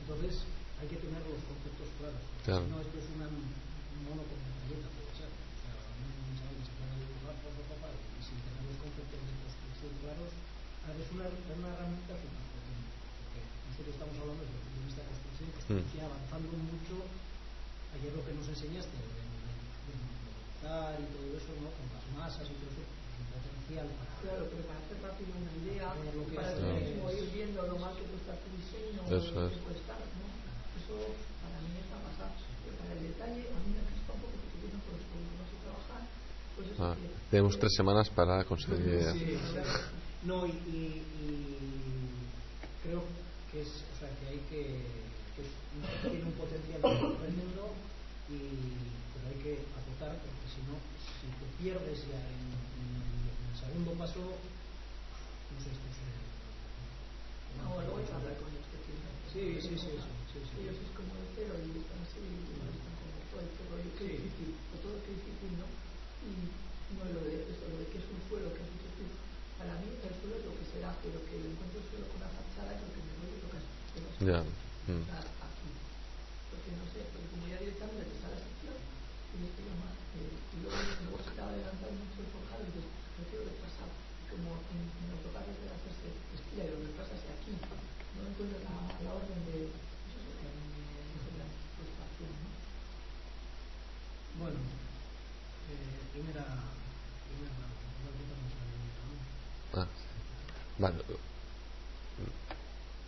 Speaker 2: Entonces hay que tener los conceptos claros.
Speaker 1: Claro.
Speaker 2: Si no, esto es un mono con metralleta, puede ser. O sea, un chaval que se puede dibujar y sin tener los conceptos de construcción claros, es una herramienta súper potente. Porque nosotros estamos hablando desde el punto de vista de construcción, que estamos ya avanzando mucho. Ayer lo que nos enseñaste de montar y todo eso, ¿no? Con las masas y todo eso, es un potencial para...
Speaker 3: Claro, pero para hacer rápido una idea, para
Speaker 2: es,
Speaker 3: tú mismo ir viendo lo mal que cuesta tu diseño, lo que cuesta, ¿no? Eso para mí está pasado. Pero para el detalle, a mí me crispa un poco porque yo no conozco, no sé trabajar. Pues eso
Speaker 1: tenemos 3 semanas para conseguir.
Speaker 2: Sí. No, y creo que es, o sea, que hay que tiene un potencial tremendo, pero hay que acotar, porque si no, si te pierdes ya en el segundo paso, no sé, esto es...
Speaker 3: No, luego hay que hablar con ellos.
Speaker 2: Sí.
Speaker 3: Ellos es como el cero y están así, y están como todo este rollo, que es difícil, o todo que es difícil, ¿no? Y no lo de eso, lo de que es un suelo que has dicho tú. Para mí el suelo es lo que será, pero que el encuentro suelo con la fachada es lo que me duele, lo que has dicho.
Speaker 1: Ya.
Speaker 3: Aquí. Porque no sé, porque como ya directamente te está la sección, y esto ya más, y luego se te va a adelantar mucho el forjado y dices, prefiero retrasar. Como en autocarros de hacerse estira y lo retrasas aquí. No encuentro la orden de... Eso es lo que a mí me genera frustración, ¿no?
Speaker 2: Bueno, primera vale.